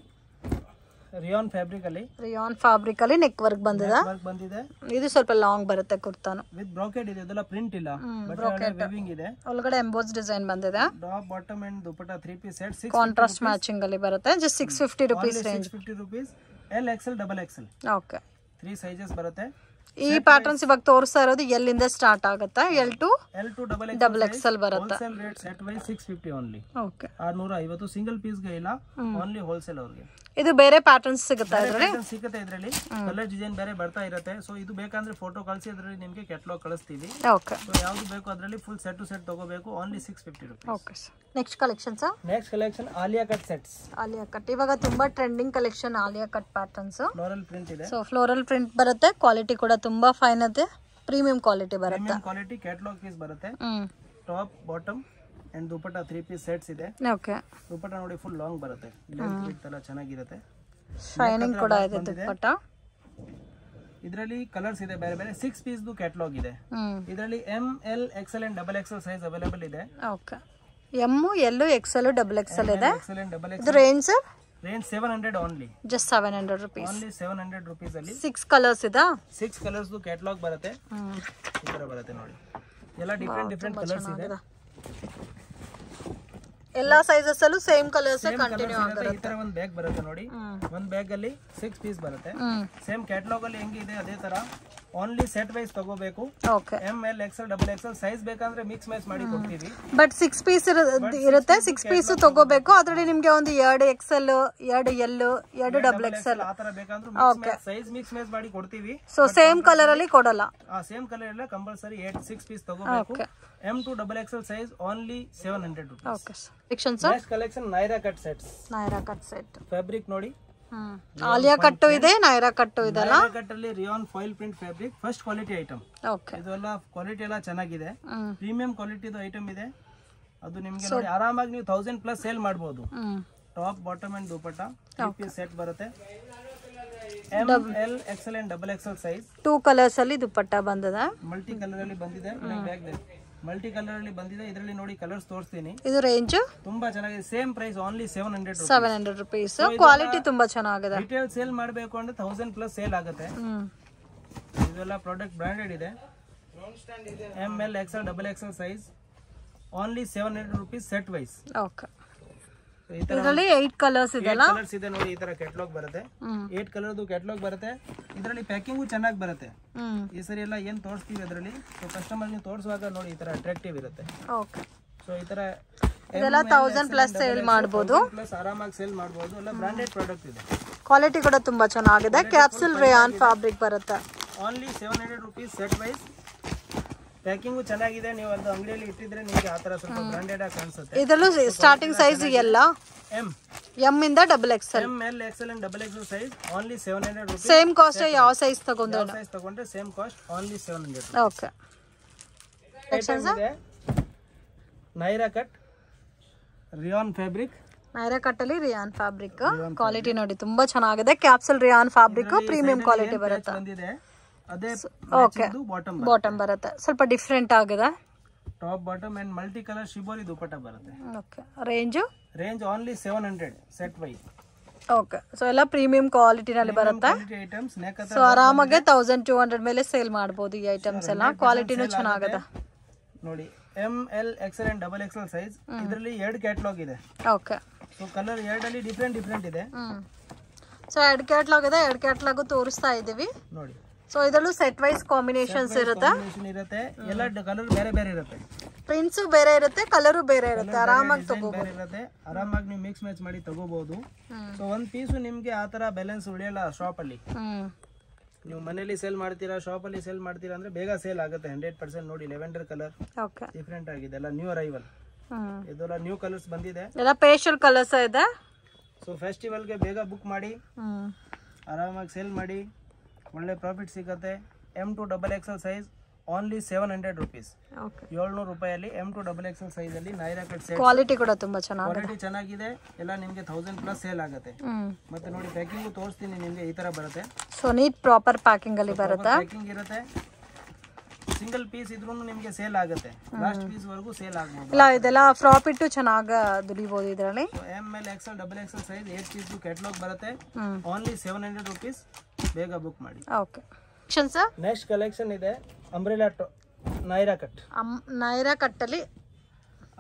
B: ರಿಯಾನ್ ಫ್ಯಾಬ್ರಿಕ್
A: ಅಲ್ಲಿ ನೆಕ್ ವರ್ಕ್ ಬಂದಿದೆ. ಇದು ಸ್ವಲ್ಪ ಲಾಂಗ್ ಬರುತ್ತೆ ಕುರ್ತಾನು.
B: ವಿತ್ ಬ್ರೋಕೆಡ್ ಇದೆ. ಇದೆಲ್ಲ ಪ್ರಿಂಟ್ ಇಲ್ಲ, ಬಟ್ ವೇವಿಂಗ್ ಇದೆ.
A: ಒಳಗಡೆ ಎಂಬೋಸ್ ಡಿಸೈನ್ ಬಂದಿದೆ.
B: Top bottom and dupatta 3 piece set.
A: Contrast matching ಅಲ್ಲಿ ಬರುತ್ತೆ. Just 650 rupees range.
B: 650 rupees. L XL XXL.
A: Okay,
B: 3 sizes ಬರುತ್ತೆ.
A: ಈ ಪ್ಯಾಟರ್ನ್ಸ್ ಇವಾಗ ತೋರಿಸ್ತಾ ಇರೋದು ಎಲ್ಲಿಂದ ಸ್ಟಾರ್ಟ್ ಆಗುತ್ತೆ. L2 XXL ಬರುತ್ತೆ.
B: Wholesale rate set wise 650 only.
A: Okay,
B: 650 single piece ಗೆ ಇಲ್ಲ, ಓನ್ಲಿ ಹೋಲ್ಸೇಲ್ ಅವರಿಗೆ.
A: ಇದು ಬೇರೆ ಪ್ಯಾಟರ್ನ್ಸ್ ಸಿಗುತ್ತೆ ಇದರಲ್ಲಿ.
B: ಕಲರ್ ಡಿಸೈನ್ ಬೇರೆ ಬರ್ತಾ ಇರುತ್ತೆ. ಸೊ ಇದು ಬೇಕಂದ್ರೆ ಫೋಟೋ ಕಳಿಸಿ ಅದರಲ್ಲಿ ನಿಮಗೆ ಕ್ಯಾಟಲಾಗ್ ಕಳಿಸ್ತೀವಿ.
A: ಓಕೆ,
B: ಸೊ ಯಾವುದು ಬೇಕು ಅದರಲ್ಲಿ ಫುಲ್ ಸೆಟ್ ಟು ಸೆಟ್ ತಗೋಬೇಕು. Only 650 rupees.
A: Okay sir. Next collection
B: Alia cut sets.
A: Alia cut ಇವಾಗ ತುಂಬಾ trending collection. Alia cut patterns
B: floral print ಇದೆ.
A: ಸೊ ಫ್ಲೋರಲ್ ಪ್ರಿಂಟ್ ಬರುತ್ತೆ. ಕ್ವಾಲಿಟಿ ಕೂಡ ತುಂಬಾ ಫೈನ್ ಇದೆ. ಪ್ರೀಮಿಯಂ ಕ್ವಾಲಿಟಿ ಬರುತ್ತೆ.
B: ಪ್ರೀಮಿಯಂ ಕ್ವಾಲಿಟಿ ಕ್ಯಾಟಲಾಗ್ ಪೀಸ್ ಬರುತ್ತೆ. Top bottom and dupatta 3 piece sets ಇದೆ.
A: ಓಕೆ,
B: ದುಪಟ್ಟಾ ನೋಡಿ ಫುಲ್ ಲಾಂಗ್ ಬರುತ್ತೆ. ಲೆಂತ್ ವಿಡ್ತ್ ಎಲ್ಲ ಚೆನ್ನಾಗಿರುತ್ತೆ.
A: ಶೈನಿಂಗ್ ಕೂಡ ಇದೆ ದುಪಟ್ಟಾ.
B: ಇದರಲ್ಲಿ ಕಲರ್ಸ್ ಇದೆ ಬೇರೆ ಬೇರೆ. 6 ಪೀಸ್ ಕ್ಯಾಟಲಾಗ್ ಇದೆ. ಇದರಲ್ಲಿ M L XL and XXL size available ಇದೆ.
A: Okay, M L XL XXL ಇದೆ. ಇದು range
B: 700 only.
A: Just 700 rupees.
B: Only 700 rupees ಅಲ್ಲಿ
A: 6 ಕಲರ್ಸ್ ಇದೆ.
B: 6 ಕಲರ್ಸ್ ಕ್ಯಾಟಲಾಗ್ ಬರುತ್ತೆ. ಈ ತರ ಬರುತ್ತೆ ನೋಡಿ. ಎಲ್ಲ ಡಿಫರೆಂಟ್ ಕಲರ್ಸ್ ಇದೆ.
A: ಎಲ್ಲಾ ಸೈಜಸ್ ಅಲ್ಲೂ ಸೇಮ್ ಕಲರ್ಸ್ ಕಂಟಿನ್ಯೂ ಆಗುತ್ತೆ.
B: ಈ ತರ ಒಂದು ಬ್ಯಾಗ್ ಬರುತ್ತೆ ನೋಡಿ. ಒಂದು ಬ್ಯಾಗ್ ಅಲ್ಲಿ 6 ಪೀಸ್ ಬರುತ್ತೆ. ಸೇಮ್ ಕ್ಯಾಟಲಾಗ್ ಅಲ್ಲಿ ಹೆಂಗಿದೆ ಅದೇ ತರ. ಓನ್ಲಿ ಸೆಟ್ ವೈಸ್ ತಗೋಬೇಕು.
A: Okay,
B: M L XL XXL size ಬೇಕಂದ್ರೆ ಮಿಕ್ಸ್ ಮ್ಯಾಚ್ ಮಾಡಿ ಕೊಡ್ತೀವಿ.
A: ಬಟ್ 6 ಪೀಸ್ ಇರುತ್ತೆ. 6 ಪೀಸ್ ತಗೋಬೇಕು. ಅದರಲ್ಲಿ ನಿಮಗೆ ಒಂದು 2 XL 2 L 2 XXL
B: ಆ ತರ ಬೇಕಂದ್ರೆ ಸೈಜ್ ಮಿಕ್ಸ್ ಮ್ಯಾಚ್ ಮಾಡಿ ಕೊಡ್ತೀವಿ.
A: ಸೊ ಸೇಮ್ ಕಲರ್ ಅಲ್ಲಿ ಕೊಡಲ್ಲ.
B: ಸೇಮ್ ಕಲರ್ ಇಲ್ಲ, ಕಂಪಲ್ಸರಿ 6 ಪೀಸ್ ತಗೋಬೇಕು. M2 XXL size only 700 rupees.
A: Okay sir.
B: Next collection Naira cut sets. Fabric ನೋಡಿ.
A: ಆಲಿಯಾ ಕಟ್ಟು ಇದೆ, ನೈರಾ ಕಟ್ಟು ಇದೆ ಅಲ್ಲ.
B: ನೈರಾ ಕಟ್ ಅಲ್ಲಿ rayon foil print fabric. First quality item.
A: Okay,
B: ಇದೆಲ್ಲ ಕ್ವಾಲಿಟಿ ಎಲ್ಲ ಚೆನ್ನಾಗಿದೆ. ಪ್ರೀಮಿಯಂ ಕ್ವಾಲಿಟಿದು ಐಟಮ್ ಇದೆ. ಅದು ನಿಮಗೆ ನೋಡಿ ಆರಾಮಾಗಿ ನೀವು 1000+ ಸೇಲ್ ಮಾಡಬಹುದು. Top bottom and dupatta 3 piece set ಬರುತ್ತೆ. M L XL and XXL size.
A: 2 colours ಅಲ್ಲಿ ದುಪಟ್ಟಾ ಬಂದಿದೆ.
B: ಮಲ್ಟಿ ಕಲರ್ ಅಲ್ಲಿ ಬಂದಿದೆ. ಮಲ್ಟಿ ಕಲರ್ ಅಲ್ಲಿ ಬಂದಿದೆ. ಇದರಲ್ಲಿ ನೋಡಿ ಕಲರ್ಸ್ ತೋರಿಸ್ತೀನಿ.
A: ಇದು ರೇಂಜ್
B: ತುಂಬಾ ಚೆನ್ನಾಗಿದೆ. Same price only
A: 700 rupees. Quality ತುಂಬಾ ಚೆನ್ನಾಗಿದೆ.
B: ರಿಟೇಲ್ ಸೇಲ್ ಮಾಡಬೇಕು ಅಂದ್ರೆ 1000+ ಸೇಲ್ ಆಗುತ್ತೆ. ಇದೆಲ್ಲ ಪ್ರಾಡಕ್ಟ್ ಬ್ರಾಂಡೆಡ್ ಇದೆ. M L XL XXL size only 700 rupees set wise.
A: Okay, ಇದರಲ್ಲಿ 8 ಕಲರ್ಸ್ ಇದೆಲ್ಲ.
B: ಕಲರ್ಸ್ ಇದೆ ನೋಡಿ. ಈ ತರ ಕ್ಯಾಟಲಾಗ್ ಬರುತ್ತೆ. 8 ಕಲರ್ದು ಕ್ಯಾಟಲಾಗ್ ಬರುತ್ತೆ. ಇದರಲ್ಲಿ ಪ್ಯಾಕಿಂಗು ಚೆನ್ನಾಗಿ ಬರುತ್ತೆ. ಈ ಸರಿ ಎಲ್ಲ ಏನ್ ತೋರಿಸ್ತೀವಿ ಅದರಲ್ಲಿ. ಸೊ ಕಸ್ಟಮರ್ ನೀವು ತೋರಿಸುವಾಗ ನೋಡಿ ಈ ತರ ಅಟ್ರಾಕ್ಟಿವ್ ಇರುತ್ತೆ.
A: ಓಕೆ,
B: ಸೊ ಈ ತರ
A: ಇದೆಲ್ಲ 1000+ ಸೇಲ್ ಮಾಡಬಹುದು.
B: ಆರಾಮಾಗಿ ಸೇಲ್ ಮಾಡಬಹುದು. ಎಲ್ಲ ಬ್ರಾಂಡೆಡ್ ಪ್ರಾಡಕ್ಟ್ ಇದೆ.
A: ಕ್ವಾಲಿಟಿ ಕೂಡ ತುಂಬಾ ಚೆನ್ನಾಗಿದೆ. ಕ್ಯಾಪ್ಸೂಲ್ ರೇಯಾನ್ ಫ್ಯಾಬ್ರಿಕ್ ಬರುತ್ತೆ.
B: Only 700 rupees set wise. Packing ಚೆನ್ನಾಗಿದೆ. ನೀವು ಒಂದು ಅಂಗಡಿಯಲ್ಲಿ ಇಟ್ಟಿದ್ರೆ ನಿಮಗೆ ಆ ತರ ಸ್ವಲ್ಪ ಬ್ರಾಂಡೆಡ್ ಆಗಿ ಕಾಣಿಸುತ್ತೆ.
A: ಇದರಲ್ಲೂ ಸ್ಟಾರ್ಟಿಂಗ್ ಸೈಜ್ ಎಲ್ಲ
B: M
A: ಎಂ ಇಂದ double XL.
B: M L XL and double XL size only 700 rupees.
A: Same cost ಯಾವ ಸೈಜ್ ತಗೊಂಡ್ರೆ?
B: ಯಾವ ಸೈಜ್ ತಗೊಂಡ್ರೆ same cost only 700.
A: Okay.
B: Naira cut rayon fabric.
A: Naira cut ಅಲ್ಲಿ ರಿಯಾನ್ ಫ್ಯಾಬ್ರಿಕ್ ಕ್ವಾಲಿಟಿ ನೋಡಿ ತುಂಬಾ ಚೆನ್ನಾಗಿದೆ. Capsule rayon fabric premium quality ಬರುತ್ತೆ.
B: ಅದೇ
A: ಓಕೆ. ಬಾಟಮ್ ಬರುತ್ತೆ ಸ್ವಲ್ಪ ಡಿಫರೆಂಟ್ ಆಗಿದೆ.
B: Top bottom and multi colour shibori dupatta ಬರುತ್ತೆ.
A: Okay. Range
B: only 700 set wise.
A: Okay. So ಎಲ್ಲ ಪ್ರೀಮಿಯಂ ಕ್ವಾಲಿಟಿ ನಲ್ಲಿ ಬರುತ್ತೆ.
B: ಐಟಮ್ಸ್
A: ಸೊ ಆರಾಮಾಗಿ 1200 ಮೇಲೆ ಸೇಲ್ ಮಾಡಬಹುದು ಈ ಐಟಮ್ಸ್ ಎಲ್ಲ. ಕ್ವಾಲಿಟಿನೂ ಚೆನ್ನಾಗಿದೆ
B: ನೋಡಿ. M L XL and double XL size. ಇದರಲ್ಲಿ 2 ಕ್ಯಾಟಲಾಗ್ ಇದೆ.
A: ಓಕೆ.
B: ಸೊ ಕಲರ್ 2 ಅಲ್ಲಿ ಡಿಫರೆಂಟ್ ಇದೆ.
A: ಸೊ 2 ಕ್ಯಾಟಲಾಗ್ ಇದೆ. 2 ಕ್ಯಾಟಲಾಗ್ ತೋರಿಸ್ತಾ ಇದೀವಿ
B: ನೋಡಿ.
A: ಸೊ ಇದರಲ್ಲೂ ಸೆಟ್ ವೈಸ್ ಕಾಂಬಿನೇಷನ್ಸ್ ಇರುತ್ತೆ.
B: ಎಲ್ಲ ಕಲರ್ ಬೇರೆ ಬೇರೆ ಇರುತ್ತೆ.
A: ಪ್ರಿಂಟ್ಸ್ ಬೇರೆ ಇರುತ್ತೆ, ಕಲರು ಬೇರೆ ಇರುತ್ತೆ. ಆರಾಮಾಗಿ ತಗೋಬಹುದು.
B: ಆರಾಮಾಗಿ ನೀವು ಮಿಕ್ಸ್ ಮ್ಯಾಚ್ ಮಾಡಿ ತಗೋಬಹುದು. ಸೊ ಒಂದ್ ಪೀಸು ನಿಮ್ಗೆ ಆ ತರ ಬ್ಯಾಲೆನ್ಸ್ ಉಳಿಯಲ್ಲ ಶಾಪ್ ಅಲ್ಲಿ. ನೀವು ಮನೇಲಿ ಸೇಲ್ ಮಾಡ್ತೀರಾ, ಶಾಪ್ ಅಲ್ಲಿ ಸೇಲ್ ಮಾಡ್ತೀರಾ ಅಂದ್ರೆ ಬೇಗ ಸೇಲ್ ಆಗುತ್ತೆ 100%. ನೋಡಿ ಲೆವೆಂಡರ್ ಕಲರ್ ಡಿಫರೆಂಟ್ ಆಗಿದೆ, ಎಲ್ಲ ನ್ಯೂ ಅರೈವಲ್. ಇದೆಲ್ಲ ನ್ಯೂ ಕಲರ್ಸ್ ಬಂದಿದೆ,
A: ಎಲ್ಲ ಪೇಸ್ಟಲ್ ಕಲರ್ಸ್ ಇದೆ.
B: ಸೊ ಫೆಸ್ಟಿವಲ್ ಗೆ ಬೇಗ ಬುಕ್ ಮಾಡಿ ಆರಾಮಾಗಿ ಸೇಲ್ ಮಾಡಿ, ಒಳ್ಳೆ ಪ್ರಾಫಿಟ್ ಸಿಗುತ್ತೆ. M2 double XL size only 700 rupees. 700 ರೂಪಾಯಲ್ಲಿ M2 double XL size ಅಲ್ಲಿ ನೈರಾ ಕಟ್ ಸೆಟ್.
A: ಕ್ವಾಲಿಟಿ ಕೂಡ ತುಂಬಾ ಚೆನ್ನಾಗಿದೆ.
B: ಕ್ವಾಲಿಟಿ ಚೆನ್ನಾಗಿದೆ, ಎಲ್ಲ ನಿಮಗೆ 1000+ ಸೇಲ್ ಆಗುತ್ತೆ. ಮತ್ತೆ ನೋಡಿ ಪ್ಯಾಕಿಂಗ್ ತೋರಿಸ್ತೀನಿ ನಿಮಗೆ. ಈ ತರ ಬರುತ್ತೆ.
A: ಸೊ ನೀಟ್ ಪ್ರಾಪರ್ ಪ್ಯಾಕಿಂಗ್ ಅಲ್ಲಿ ಬರುತ್ತೆ.
B: ಪ್ಯಾಕಿಂಗ್ ಇರುತ್ತೆ. ಸಿಂಗಲ್ ಪೀಸ್ ಇದ್ರೂ ನಿಮಗೆ ಸೇಲ್ ಆಗುತ್ತೆ, ಲಾಸ್ಟ್ ಪೀಸ್ ವರೆಗೂ ಸೇಲ್ ಆಗಬಹುದು.
A: ಇಲ್ಲ ಇದೆಲ್ಲ ಪ್ರಾಫಿಟ್ ಚೆನ್ನಾಗಿ ದುಡಿಬಹುದು ಇದರಲ್ಲಿ.
B: ML XL double XL size 8 piece catalogue ಬರುತ್ತೆ. Only 700 rupees. ಬೇಗ ಬುಕ್ ಮಾಡಿ.
A: ಓಕೆ.
B: ನೆಕ್ಸ್ಟ್ ಕಲೆಕ್ಷನ್ ಇದೆ umbrella Naira cut.
A: Naira cut ಅಲ್ಲಿ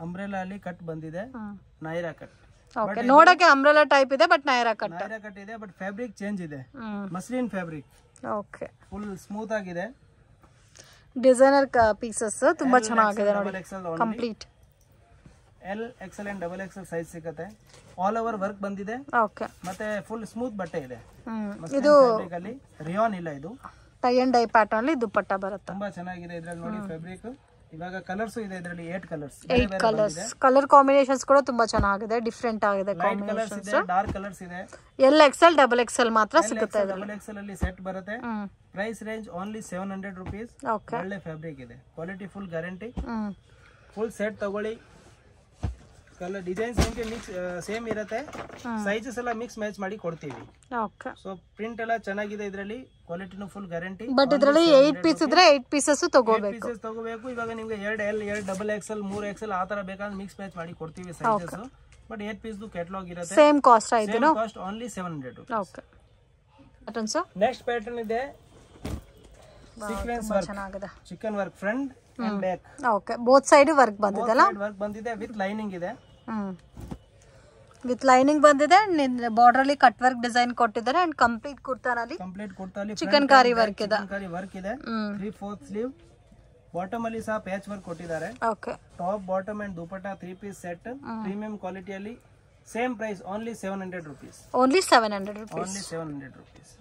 B: ಅಂಬ್ರೆಲಾ ಅಲ್ಲಿ ಕಟ್ ಬಂದಿದೆ. Naira cut
A: okay. ನೋಡಕ್ಕೆ ಅಂಬ್ರೆಲಾ ಟೈಪ್ ಇದೆ ಬಟ್ ನೈರಾ ಕಟ್
B: ಇದೆ. ಬಟ್ ಫ್ಯಾಬ್ರಿಕ್ ಚೇಂಜ್ ಇದೆ, muslin fabric.
A: Okay.
B: Full smooth ಆಗಿದೆ.
A: ಡಿಸೈನರ್ ಪೀಸಸ್ ತುಂಬಾ ಚೆನ್ನಾಗಿದೆ ನೋಡಿ. Complete
B: L XL and double XL size ಸಿಗುತ್ತೆ. ಆಲ್ ಓವರ್ ವರ್ಕ್ ಬಂದಿದೆ.
A: ಓಕೆ.
B: ಮತ್ತೆ ಫುಲ್ ಸ್ಮೂತ್ ಬಟ್ಟೆ ಇದೆ.
A: ಇದು
B: ಅಲ್ಲಿ ರಿಯಾನ್ ಇಲ್ಲ, ಇದು
A: ಟೈ ಅಂಡ್ ಡೈ ಪ್ಯಾಟರ್ನ್ ಅಲ್ಲಿ ದುಪಟ್ಟ ಬರುತ್ತೆ.
B: ತುಂಬಾ ಚೆನ್ನಾಗಿದೆ ಇದ್ರಲ್ಲಿ ನೋಡಿ ಫ್ಯಾಬ್ರಿಕ್. ಇವಾಗ ಕಲರ್ಸ್ ಇದೆ ಇದರಲ್ಲಿ 8 ಕಲರ್ಸ್.
A: 8 ಕಲರ್ಸ್. ಕಲರ್ ಕಾಂಬಿನೇಷನ್ಸ್ ಕೂಡ ತುಂಬಾ ಚೆನ್ನಾಗಿದೆ, ಡಿಫರೆಂಟ್ ಆಗಿದೆ ಕಾಂಬಿನೇಷನ್ಸ್.
B: ಡಾರ್ಕ್ ಕಲರ್ಸ್ ಇದೆ.
A: ಎಲ್ ಎಕ್ಸೆಲ್ ಡಬಲ್ ಎಕ್ಸೆಲ್ ಮಾತ್ರ ಸಿಗುತ್ತೆ.
B: ಡಬಲ್ ಎಕ್ಸೆಲ್ ಅಲ್ಲಿ ಸೆಟ್ ಬರುತ್ತೆ. Price range only 700 rupees. ಒಳ್ಳೆ ಫ್ಯಾಬ್ರಿಕ್ ಇದೆ, quality full guarantee. Full set ತಗೊಳ್ಳಿ. ಕಲರ್ ಡಿಸೈನ್ಸ್ ನಿಮಗೆ ಮಿಕ್ಸ್ ಸೇಮ್ ಇರುತ್ತೆ. ಸೈಜಸ್ ಎಲ್ಲ ಮಿಕ್ಸ್ ಮ್ಯಾಚ್ ಮಾಡಿ ಕೊಡ್ತೀವಿ.
A: ಓಕೆ.
B: ಸೊ ಪ್ರಿಂಟ್ ಎಲ್ಲ ಚೆನ್ನಾಗಿದೆ ಇದರಲ್ಲಿ, ಕ್ವಾಲಿಟಿನೂ ಫುಲ್ ಗ್ಯಾರಂಟಿ.
A: ಬಟ್ ಇದರಲ್ಲಿ 8 ಪೀಸ್ ಇದ್ರೆ 8 ಪೀಸಸ್ ತಗೋಬೇಕು.
B: ಇವಾಗ ನಿಮಗೆ 2L 2 ಡಬಲ್ ಎಕ್ಸೆಲ್ 3 ಎಕ್ಸೆಲ್ ಆ ತರ ಬೇಕಾದ್ರೆ ಮಿಕ್ಸ್ ಮ್ಯಾಚ್ ಮಾಡಿ ಕೊಡ್ತೀವಿ ಸೈಜಸ್. ಬಟ್ 8 ಪೀಸ್ ಕ್ಯಾಟಲಾಗ್ ಇರುತ್ತೆ.
A: ಸೇಮ್ ಕಾಸ್ಟ್ ಆಯ್ತು.
B: Cost only 700 rupees.
A: Okay. Patterns
B: next pattern ಇದೆ ಸೀಕ್ವೆನ್ಸ್ ವರ್ಕ್.
A: ಚೆನ್ನಾಗಿದೆ.
B: Chikan work front and back.
A: Okay. Both side work ಬಂದಿದೆಲ್ಲ.
B: ವರ್ಕ್ ಬಂದಿದೆ ವಿತ್ ಲೈನಿಂಗ್ ಇದೆ.
A: ವಿತ್ ಲೈನಿಂಗ್ ಬಂದಿದೆ. ಬಾರ್ಡರ್ ಅಲ್ಲಿ ಕಟ್ ವರ್ಕ್ ಡಿಸೈನ್ ಕೊಟ್ಟಿದ್ದಾರೆ ಅಂಡ್ ಕಂಪ್ಲೀಟ್ ಕುರ್ತಾನಲ್ಲಿ ಚಿಕನ್ ಕಾರಿ ವರ್ಕ್ ಇದೆ.
B: 3/4 ಸ್ಲೀವ್. ಬಾಟಮ್ ಅಲ್ಲಿ ಸಹ ಪ್ಯಾಚ್ ವರ್ಕ್ ಕೊಟ್ಟಿದ್ದಾರೆ.
A: Okay.
B: Top bottom and dupatta 3 piece set premium ಕ್ವಾಲಿಟಿಯಲ್ಲಿ. Same price only 700 rupees.
A: Only 700 rupees.
B: Only 700 rupees.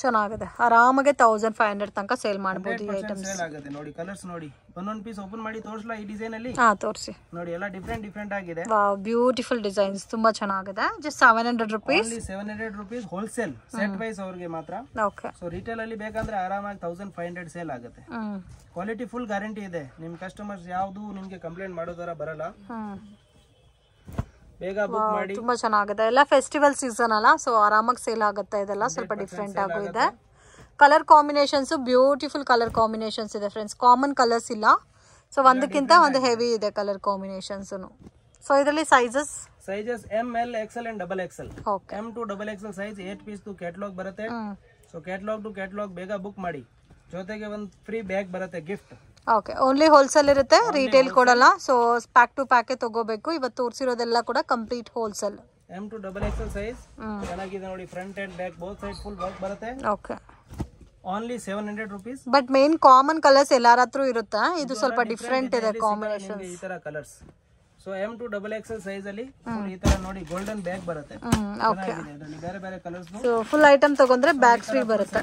A: ಚೆನ್ನಾಗಿದೆ. ಆರಾಮಾಗಿ 1500 ತನಕ ಸೇಲ್ ಮಾಡಬಹುದು ಈ ಐಟಮ್ಸ್.
B: ಸೇಲ್ ಆಗುತ್ತೆ ನೋಡಿ. ಕಲರ್ಸ್ ನೋಡಿ, ಒಂದೊಂದು ಪೀಸ್ ಓಪನ್ ಮಾಡಿ ತೋರಿಸලා ಈ ಡಿಸೈನ್ ಅಲ್ಲಿ.
A: ತೋರಿಸಿ
B: ನೋಡಿ, ಎಲ್ಲ ಡಿಫರೆಂಟ್ ಆಗಿದೆ.
A: ವಾವ್, ಬ್ಯೂಟಿಫುಲ್ ಡಿಸೈನ್ಸ್, ತುಂಬಾ ಚೆನ್ನಾಗಿದೆ. Just 700 rupees.
B: Only 700 rupees. Wholesale set wise ಅವರಿಗೆ ಮಾತ್ರ.
A: ಓಕೆ.
B: ಸೊ ರಿಟೇಲ್ ಅಲ್ಲಿ ಬೇಕಂದ್ರೆ ಆರಾಮಾಗಿ 1500 ಸೇಲ್ ಆಗುತ್ತೆ. ಕ್ವಾಲಿಟಿ ಫುಲ್ ಗ್ಯಾರಂಟಿ ಇದೆ. ನಿಮ್ ಕಸ್ಟಮರ್ಸ್ ಯಾವುದು ನಿಮ್ಗೆ ಕಂಪ್ಲೇಂಟ್ ಮಾಡೋ ತರ ಬರಲ್ಲ. ಬೇಗ ಬುಕ್ ಮಾಡಿ.
A: ತುಂಬಾ ಚೆನ್ನಾಗಿದೆ. ಎಲ್ಲ ಫೆಸ್ಟಿವಲ್ ಸೀಸನ್ ಅಲ್ಲ, ಸೊ ಆರಾಮಾಗಿ ಸೇಲ್ ಆಗುತ್ತೆ. ಇದೆಲ್ಲ ಸ್ವಲ್ಪ ಡಿಫರೆಂಟ್ ಆಗು ಇದೆ. Colour combinations beautiful colour combinations ಇದೆ ಫ್ರೆಂಡ್ಸ್. ಕಾಮನ್ ಕಲರ್ಸ್ ಇಲ್ಲ. ಸೊ ಒಂದಕ್ಕಿಂತ ಒಂದು ಹೆವಿ ಇದೆ ಕಲರ್ ಕಾಂಬಿನೇಷನ್ಸ್. ಸೊ ಇದರಲ್ಲಿ sizes
B: ML XL and double XL. M2 double XL size 8 piece catalogue ಬರುತ್ತೆ. ಸೊ ಕ್ಯಾಟಲಾಗ್ ಟು ಕ್ಯಾಟಲಾಗ್ ಬೇಗ ಬುಕ್ ಮಾಡಿ. ಜೊತೆಗೆ ಒಂದು ಫ್ರೀ ಬ್ಯಾಗ್ ಬರುತ್ತೆ ಗಿಫ್ಟ್.
A: ಓಕೆ. ಓನ್ಲಿ ಹೋಲ್ಸೇಲ್ ಇರುತ್ತೆ, ರಿಟೇಲ್ ಕೊಡಲ್ಲ. ಸೊ ಪ್ಯಾಕ್ ಟು ಪ್ಯಾಕ್ ತಗೋಬೇಕು. ಇವತ್ತು ತೋರಿಸಿರೋದೆಲ್ಲ ಕೂಡ complete wholesale.
B: M2 double XL size ಚೆನ್ನಾಗಿದೆ ನೋಡಿ. Front and back both side full work ಬರುತ್ತೆ.
A: Okay.
B: Only 700 rupees.
A: But main common colours ಎಲ್ಲಾರ ಹತ್ರ ಇರುತ್ತೆ. ಇದು ಸ್ವಲ್ಪ ಡಿಫರೆಂಟ್ ಇದೆ ಕಾಂಬಿನೇಷನ್.
B: ಈ ತರ colours. So M2 double XL size ಅಲ್ಲಿ ಈ ತರ ನೋಡಿ ಗೋಲ್ಡನ್ ಬ್ಯಾಗ್ ಬರುತ್ತೆ.
A: ಓಕೆ.
B: ಬೇರೆ ಬೇರೆ ಕಲರ್ಸ್.
A: ಸೊ ಫುಲ್ ಐಟಮ್ ತಗೊಂಡ್ರೆ ಬ್ಯಾಗ್ ಫ್ರೀ ಬರುತ್ತೆ.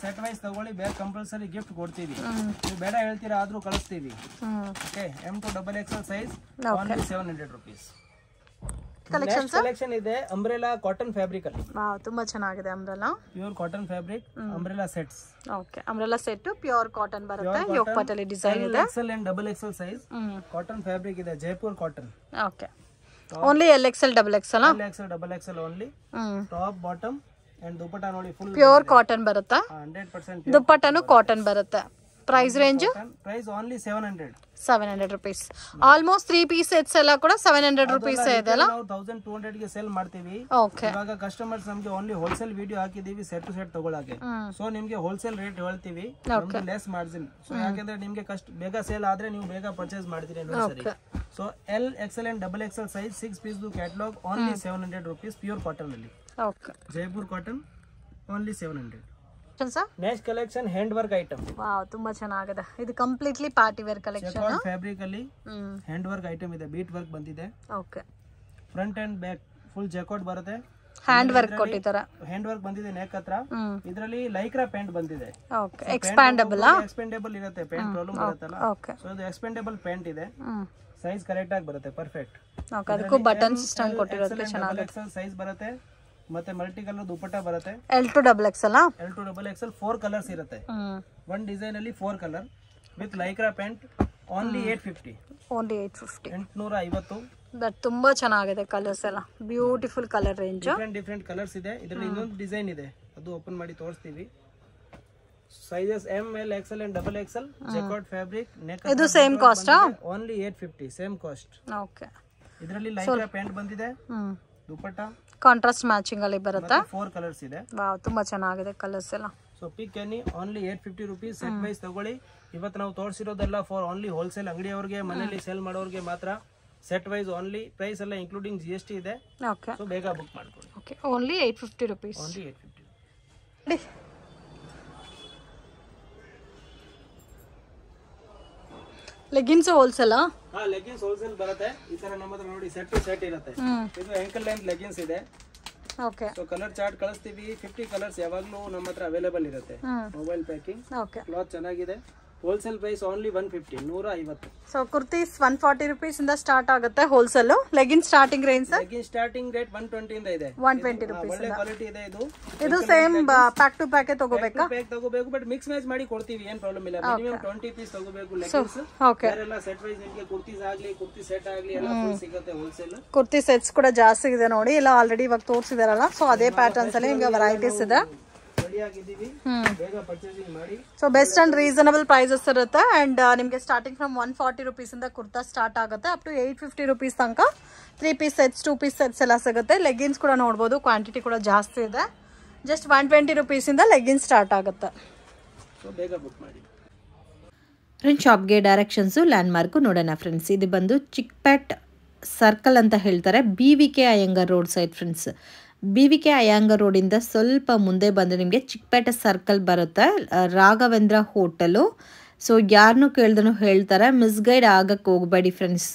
B: ಸೆಟ್ ವೈಸ್ ತಗೊಳ್ಳಿ, ಬ್ಯಾಗ್ ಕಂಪಲ್ಸರಿ ಗಿಫ್ಟ್ ಕೊಡ್ತೀವಿ. ನೀವು ಬೇಡ ಹೇಳ್ತೀರಾ ಆದ್ರೂ ಕಳಿಸ್ತೀವಿ. Okay. M2 double XL size only 700 rupees.
A: Collections
B: collection ಇದೆ ಅಂಬ್ರೆಲಾ ಕಾಟನ್ ಫ್ಯಾಬ್ರಿಕ್ ಅಲ್ಲಿ.
A: ವಾವ್, ತುಂಬಾ ಚೆನ್ನಾಗಿದೆ umbrella.
B: Pure cotton fabric umbrella sets.
A: Okay, umbrella set pure cotton ಬರುತ್ತೆ. ಯೋಗ್ ಪಾಟಲ್ಲಿ ಡಿಸೈನ್ ಇದೆ.
B: Excel and double XL size cotton fabric ಇದೆ, Jaipur cotton.
A: Okay, only LXL double XL
B: XL double XL only. Top bottom and dupatta ನೋಡಿ full
A: pure cotton ಬರುತ್ತೆ.
B: 100%
A: ದುಪಟ್ಟಾನು cotton ಬರುತ್ತೆ. Price range
B: price only
A: 700 rupees. Almost 3 piece sets ಎಲ್ಲ ಕೂಡ 700 rupees ಇದೆ ಅಲ್ಲ.
B: ನಾವು 1200 ಗೆ ಸೇಲ್ ಮಾಡ್ತೀವಿ.
A: ಓಕೆ,
B: ಇವಾಗ ಕಸ್ಟಮರ್ಸ್ ನಮಗೆ ಓನ್ಲಿ ಹೋಲ್ಸೇಲ್ ವಿಡಿಯೋ ಹಾಕಿದೀವಿ ಸೆಟ್ ಟು ಸೆಟ್ ತಗೊಳಕ್ಕೆ. ಸೊ ನಿಮಗೆ ಹೋಲ್ಸೇಲ್ ರೇಟ್ ಹೇಳ್ತೀವಿ, ನಮ್ದು ಲೆಸ್ ಮಾರ್ಜಿನ್. ಸೊ ಯಾಕಂದ್ರೆ ನಿಮಗೆ ಬೇಗ ಸೇಲ್ ಆದ್ರೆ ನೀವು ಬೇಗ ಪರ್ಚೇಸ್ ಮಾಡ್ತೀರಿ ಸರಿ. So LXL and double XL size 6 piece catalogue only 700 rupees pure cotton ಅಲ್ಲಿ.
A: Okay,
B: Jaipur cotton only 700.
A: Sir
B: next collection hand work item.
A: Wow, ತುಂಬಾ ಚೆನ್ನಾಗಿದೆ. ಇದು completely party wear collection.
B: Fabric ಅಲ್ಲಿ ಹ್ಯಾಂಡ್ ವರ್ಕ್ ಐಟಮ್ ಇದೆ, bead work ಬಂದಿದೆ.
A: Okay,
B: front and back full jacket ಬರುತ್ತೆ.
A: Hand work ಕೊಟ್ಟಿದ್ದಾರೆ.
B: Hand work ಬಂದಿದೆ ನೆಕ್ ಹತ್ರ. ಇದರಲ್ಲಿ ಲೈಕ್ರಾ ಪ್ಯಾಂಟ್ ಬಂದಿದೆ.
A: ಓಕೆ, ಎಕ್ಸ್ಪ್ಯಾಂಡಬಲ್
B: ಇರುತ್ತೆ, ಪ್ಯಾಂಟ್ ಪ್ರಾಬ್ಲಮ್ ಬರುತ್ತಲ್ಲ.
A: ಓಕೆ,
B: ಸೊ ಇದು ಎಕ್ಸ್ಪೆಂಡಬಲ್ ಪ್ಯಾಂಟ್ ಇದೆ. ಸೈಜ್ ಕರೆಕ್ಟ್ ಆಗಿ ಬರುತ್ತೆ, ಪರ್ಫೆಕ್ಟ್.
A: ಓಕೆ, ಅದಕ್ಕೂ ಬಟನ್ ಸಿಸ್ಟಮ್ ಕೊಟ್ಟಿರೋದು ಚೆನ್ನಾಗಿದೆ.
B: ಸೈಜ್ ಬರುತ್ತೆ ಮತ್ತೆ ಮಲ್ಟಿ ಕಲರ್ ದುಪಟ್ಟಾ ಬರುತ್ತೆ.
A: L2 double XL
B: L2 double XL 4 colours ಇರುತ್ತೆ. ಒನ್ ಡಿಸೈನ್ ಅಲ್ಲಿ 4 colour with Lycra pant only 850.
A: Only 850.
B: 850.
A: That ತುಂಬಾ ಚೆನ್ನಾಗಿದೆ. ಕಲರ್ಸ್ ಎಲ್ಲ beautiful colour range.
B: Different colours ಇದೆ. ಇದರಲ್ಲಿ ಇನ್ನೊಂದು ಡಿಸೈನ್ ಇದೆ, ಅದು ಓಪನ್ ಮಾಡಿ ತೋರಿಸ್ತೀವಿ. Sizes ML XL and double XL. Jacquard fabric. Neck
A: ಇದು same cost
B: only 850 same cost.
A: Okay,
B: ಇದರಲ್ಲಿ ಲೈಕ್ರಾ ಪ್ಯಾಂಟ್ ಬಂದಿದೆ. ದುಪಟ್ಟಾ
A: ಕಾಂಟ್ರಾಸ್ಟ್ ಮ್ಯಾಚಿಂಗ್ ಅಲ್ಲಿ ಬರುತ್ತೆ.
B: 4 ಕಲರ್ಸ್ ಇದೆ.
A: ವಾವ್, ತುಂಬಾ ಚೆನ್ನಾಗಿದೆ ಕಲರ್ಸ್ ಎಲ್ಲ.
B: So pick any only 850 rupees. Set wise ತಗೊಳ್ಳಿ. ಇವತ್ತು ನಾವು ತೋರಿಸಿರೋದೆಲ್ಲ ಫಾರ್ ಓನ್ಲಿ ಹೋಲ್ಸೇಲ್ ಅಂಗಡಿಯವರಿಗೆ, ಮನೆಯಲ್ಲಿ ಸೇಲ್ ಮಾಡೋರಿಗೆ ಮಾತ್ರ. Set wise only. ಪ್ರೈಸ್ ಎಲ್ಲ ಇನ್ಕ್ಲೂಡಿಂಗ್ GST ಇದೆ.
A: ಓಕೆ,
B: ಸೊ ಬೇಗ ಬುಕ್ ಮಾಡ್ಕೊಳ್ಳಿ.
A: Okay, only 850 rupees.
B: Only 850.
A: Leggings wholesale.
B: Leggings wholesale ಬರುತ್ತೆ. ಈ ತರ ನಮ್ಮ ಹತ್ರ ನೋಡಿ ಸೆಟ್ ಟು ಸೆಟ್ ಇರುತ್ತೆ. ಇದು ಆಂಕಲ್ ಲೆಂತ್ ಲೆಗಿನ್ಸ್ ಇದೆ.
A: ಓಕೆ,
B: ಸೊ ಕಲರ್ ಚಾರ್ಟ್ ಕಳಿಸ್ತೀವಿ. 50 ಕಲರ್ಸ್ ಯಾವಾಗಲೂ ನಮ್ಮ ಹತ್ರ ಅವೈಲೇಬಲ್ ಇರುತ್ತೆ. Mobile packing.
A: ಓಕೆ,
B: ಕ್ಲಾತ್ ಚೆನ್ನಾಗಿದೆ. Wholesale price only 150, 150.
A: So kurtis 140 rupees ಇಂದ ಸ್ಟಾರ್ಟ್ ಆಗುತ್ತೆ wholesale. Legging starting range
B: legging starting rate 120 ಇಂದ ಇದೆ.
A: 120 rupees.
B: ಒಳ್ಳೆ ಕ್ವಾಲಿಟಿ ಇದೆ ಇದು.
A: ಇದು ಸೇಮ್ ಪ್ಯಾಕ್ ಟು ಪ್ಯಾಕ್ ತಗೋಬೇಕಾ?
B: ಪ್ಯಾಕ್ ತಗೋಬೇಕು, ಬಟ್ ಮಿಕ್ಸ್ ಮ್ಯಾಚ್ ಮಾಡಿ ಕೊಡ್ತೀವಿ, ಏನ್ ಪ್ರಾಬ್ಲಮ್ ಇಲ್ಲ. ಮಿನಿಮಮ್ 20 ಪೀಸ್ ತಗೋಬೇಕು ಲೆಗಿನ್ಸ್.
A: ಓಕೆ,
B: ಎಲ್ಲ ಸೆಟ್ ವೈಸ್ ನಿಮಗೆ ಕುರ್ತೀಸ್ ಆಗ್ಲಿ, ಕುರ್ತಿ ಸೆಟ್ ಆಗ್ಲಿ ಎಲ್ಲ ಫುಲ್ ಸಿಗುತ್ತೆ ಹೋಲ್ಸೇಲ್.
A: ಕುರ್ತಿ ಸೆಟ್ಸ್ ಕೂಡ ಜಾಸ್ತಿ ಇದೆ ನೋಡಿ. ಎಲ್ಲ ಆಲ್ರೆಡಿ ಇವಾಗ ತೋರಿಸಿದಾರಲ್ಲ. ಸೊ ಅದೇ ಪ್ಯಾಟರ್ನ್ಸ್ ಅಲ್ಲಿ ನಿಮಗೆ ವೆರೈಟೀಸ್ ಇದೆ. So best and reasonable prices ಇರುತ್ತೆ. ಅಂಡ್ ನಿಮಗೆ ಸ್ಟಾರ್ಟಿಂಗ್ ಫ್ರಮ್ 140 rupees ಇಂದ ಕುರ್ತಾ ಸ್ಟಾರ್ಟ್ ಆಗುತ್ತೆ ಅಪ್ ಟು 850 rupees ತನಕ. 3 ಪೀಸ್ ಸೆಟ್ಸ್, 2 ಪೀಸ್ ಸೆಟ್ಸ್ ಎಲ್ಲ ಸಿಗುತ್ತೆ. ಲೆಗಿನ್ಸ್ ಕೂಡ ನೋಡ್ಬೋದು, ಕ್ವಾಂಟಿಟಿ ಕೂಡ ಜಾಸ್ತಿ ಇದೆ. ಜಸ್ಟ್ 120 rupees ಇಂದ ಲೆಗಿನ್ಸ್ ಸ್ಟಾರ್ಟ್ ಆಗುತ್ತೆ.
C: ಫ್ರೆಂಡ್ಸ್, ಶಾಪ್ಗೆ ಡೈರೆಕ್ಷನ್ಸು ಲ್ಯಾಂಡ್ ಮಾರ್ಕು ನೋಡೋಣ ಫ್ರೆಂಡ್ಸ್. ಇದು ಬಂದು ಚಿಕ್ಪೇಟ್ ಸರ್ಕಲ್ ಅಂತ ಹೇಳ್ತಾರೆ, BVK Iyengar road side friends. BVK Iyengar ರೋಡಿಂದ ಸ್ವಲ್ಪ ಮುಂದೆ ಬಂದರೆ ನಿಮಗೆ ಚಿಕ್ಕಪೇಟೆ ಸರ್ಕಲ್ ಬರುತ್ತೆ. ರಾಘವೇಂದ್ರ ಹೋಟೆಲು. ಸೊ ಯಾರನ್ನೂ ಕೇಳ್ದೂ ಹೇಳ್ತಾರೆ, ಮಿಸ್ಗೈಡ್ ಆಗಕ್ಕೆ ಹೋಗಬೇಡಿ ಫ್ರೆಂಡ್ಸ್.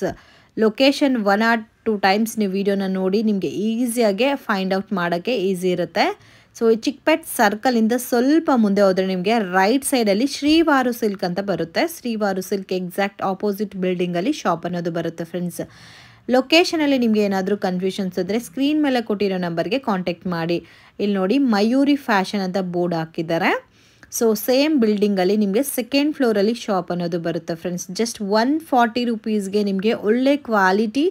C: ಲೊಕೇಶನ್ 1 or 2 times ನೀವು ವಿಡಿಯೋನ ನೋಡಿ ನಿಮಗೆ ಈಸಿಯಾಗೆ ಫೈಂಡ್ ಔಟ್ ಮಾಡೋಕ್ಕೆ ಈಸಿ ಇರುತ್ತೆ. ಸೊ ಈ ಚಿಕ್ಕಪೇಟೆ ಸರ್ಕಲಿಂದ ಸ್ವಲ್ಪ ಮುಂದೆ ಹೋದರೆ ನಿಮಗೆ ರೈಟ್ ಸೈಡಲ್ಲಿ ಶ್ರೀವಾರು ಸಿಲ್ಕ್ ಅಂತ ಬರುತ್ತೆ. ಶ್ರೀವಾರು ಸಿಲ್ಕ್ ಎಕ್ಸಾಕ್ಟ್ ಆಪೋಸಿಟ್ ಬಿಲ್ಡಿಂಗಲ್ಲಿ ಶಾಪ್ ಅನ್ನೋದು ಬರುತ್ತೆ ಫ್ರೆಂಡ್ಸ್. ಲೊಕೇಶನಲ್ಲಿ ನಿಮಗೆ ಏನಾದರೂ ಕನ್ಫ್ಯೂಷನ್ಸ್ ಇದ್ದರೆ ಸ್ಕ್ರೀನ್ ಮೇಲೆ ಕೊಟ್ಟಿರೋ ನಂಬರ್ಗೆ ಕಾಂಟ್ಯಾಕ್ಟ್ ಮಾಡಿ. ಇಲ್ಲಿ ನೋಡಿ ಮಯೂರಿ ಫ್ಯಾಷನ್ ಅಂತ ಬೋರ್ಡ್ ಹಾಕಿದ್ದಾರೆ. ಸೊ ಸೇಮ್ ಬಿಲ್ಡಿಂಗಲ್ಲಿ ನಿಮಗೆ ಸೆಕೆಂಡ್ ಫ್ಲೋರಲ್ಲಿ ಶಾಪ್ ಅನ್ನೋದು ಬರುತ್ತೆ ಫ್ರೆಂಡ್ಸ್. ಜಸ್ಟ್ 140 rupeesಗೆ ನಿಮಗೆ ಒಳ್ಳೆ ಕ್ವಾಲಿಟಿ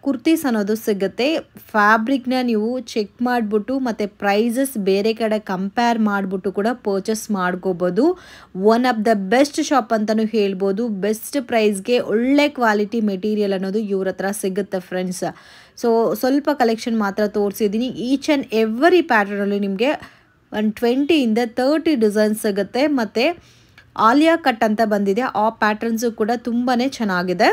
C: ಕುರ್ತೀಸ್ ಅನ್ನೋದು ಸಿಗುತ್ತೆ. ಫ್ಯಾಬ್ರಿಕ್ನ ನೀವು ಚೆಕ್ ಮಾಡಿಬಿಟ್ಟು ಮತ್ತು ಪ್ರೈಸಸ್ ಬೇರೆ ಕಡೆ ಕಂಪೇರ್ ಮಾಡಿಬಿಟ್ಟು ಕೂಡ ಪರ್ಚೇಸ್ ಮಾಡ್ಕೋಬೋದು. One of the best shop ಅಂತಲೂ ಹೇಳ್ಬೋದು. ಬೆಸ್ಟ್ ಪ್ರೈಸ್ಗೆ ಒಳ್ಳೆ ಕ್ವಾಲಿಟಿ ಮೆಟೀರಿಯಲ್ ಅನ್ನೋದು ಇವ್ರ ಹತ್ರ ಸಿಗುತ್ತೆ ಫ್ರೆಂಡ್ಸ್. ಸೊ ಸ್ವಲ್ಪ ಕಲೆಕ್ಷನ್ ಮಾತ್ರ ತೋರಿಸಿದ್ದೀನಿ. ಈಚ್ ಆ್ಯಂಡ್ ಎವ್ರಿ ಪ್ಯಾಟರ್ನಲ್ಲಿ ನಿಮಗೆ 20 ಇಂದ 30 ಡಿಸೈನ್ಸ್ ಸಿಗುತ್ತೆ. ಮತ್ತು ಆಲಿಯಾ ಕಟ್ ಅಂತ ಬಂದಿದೆ, ಆ ಪ್ಯಾಟರ್ನ್ಸು ಕೂಡ ತುಂಬಾ ಚೆನ್ನಾಗಿದೆ.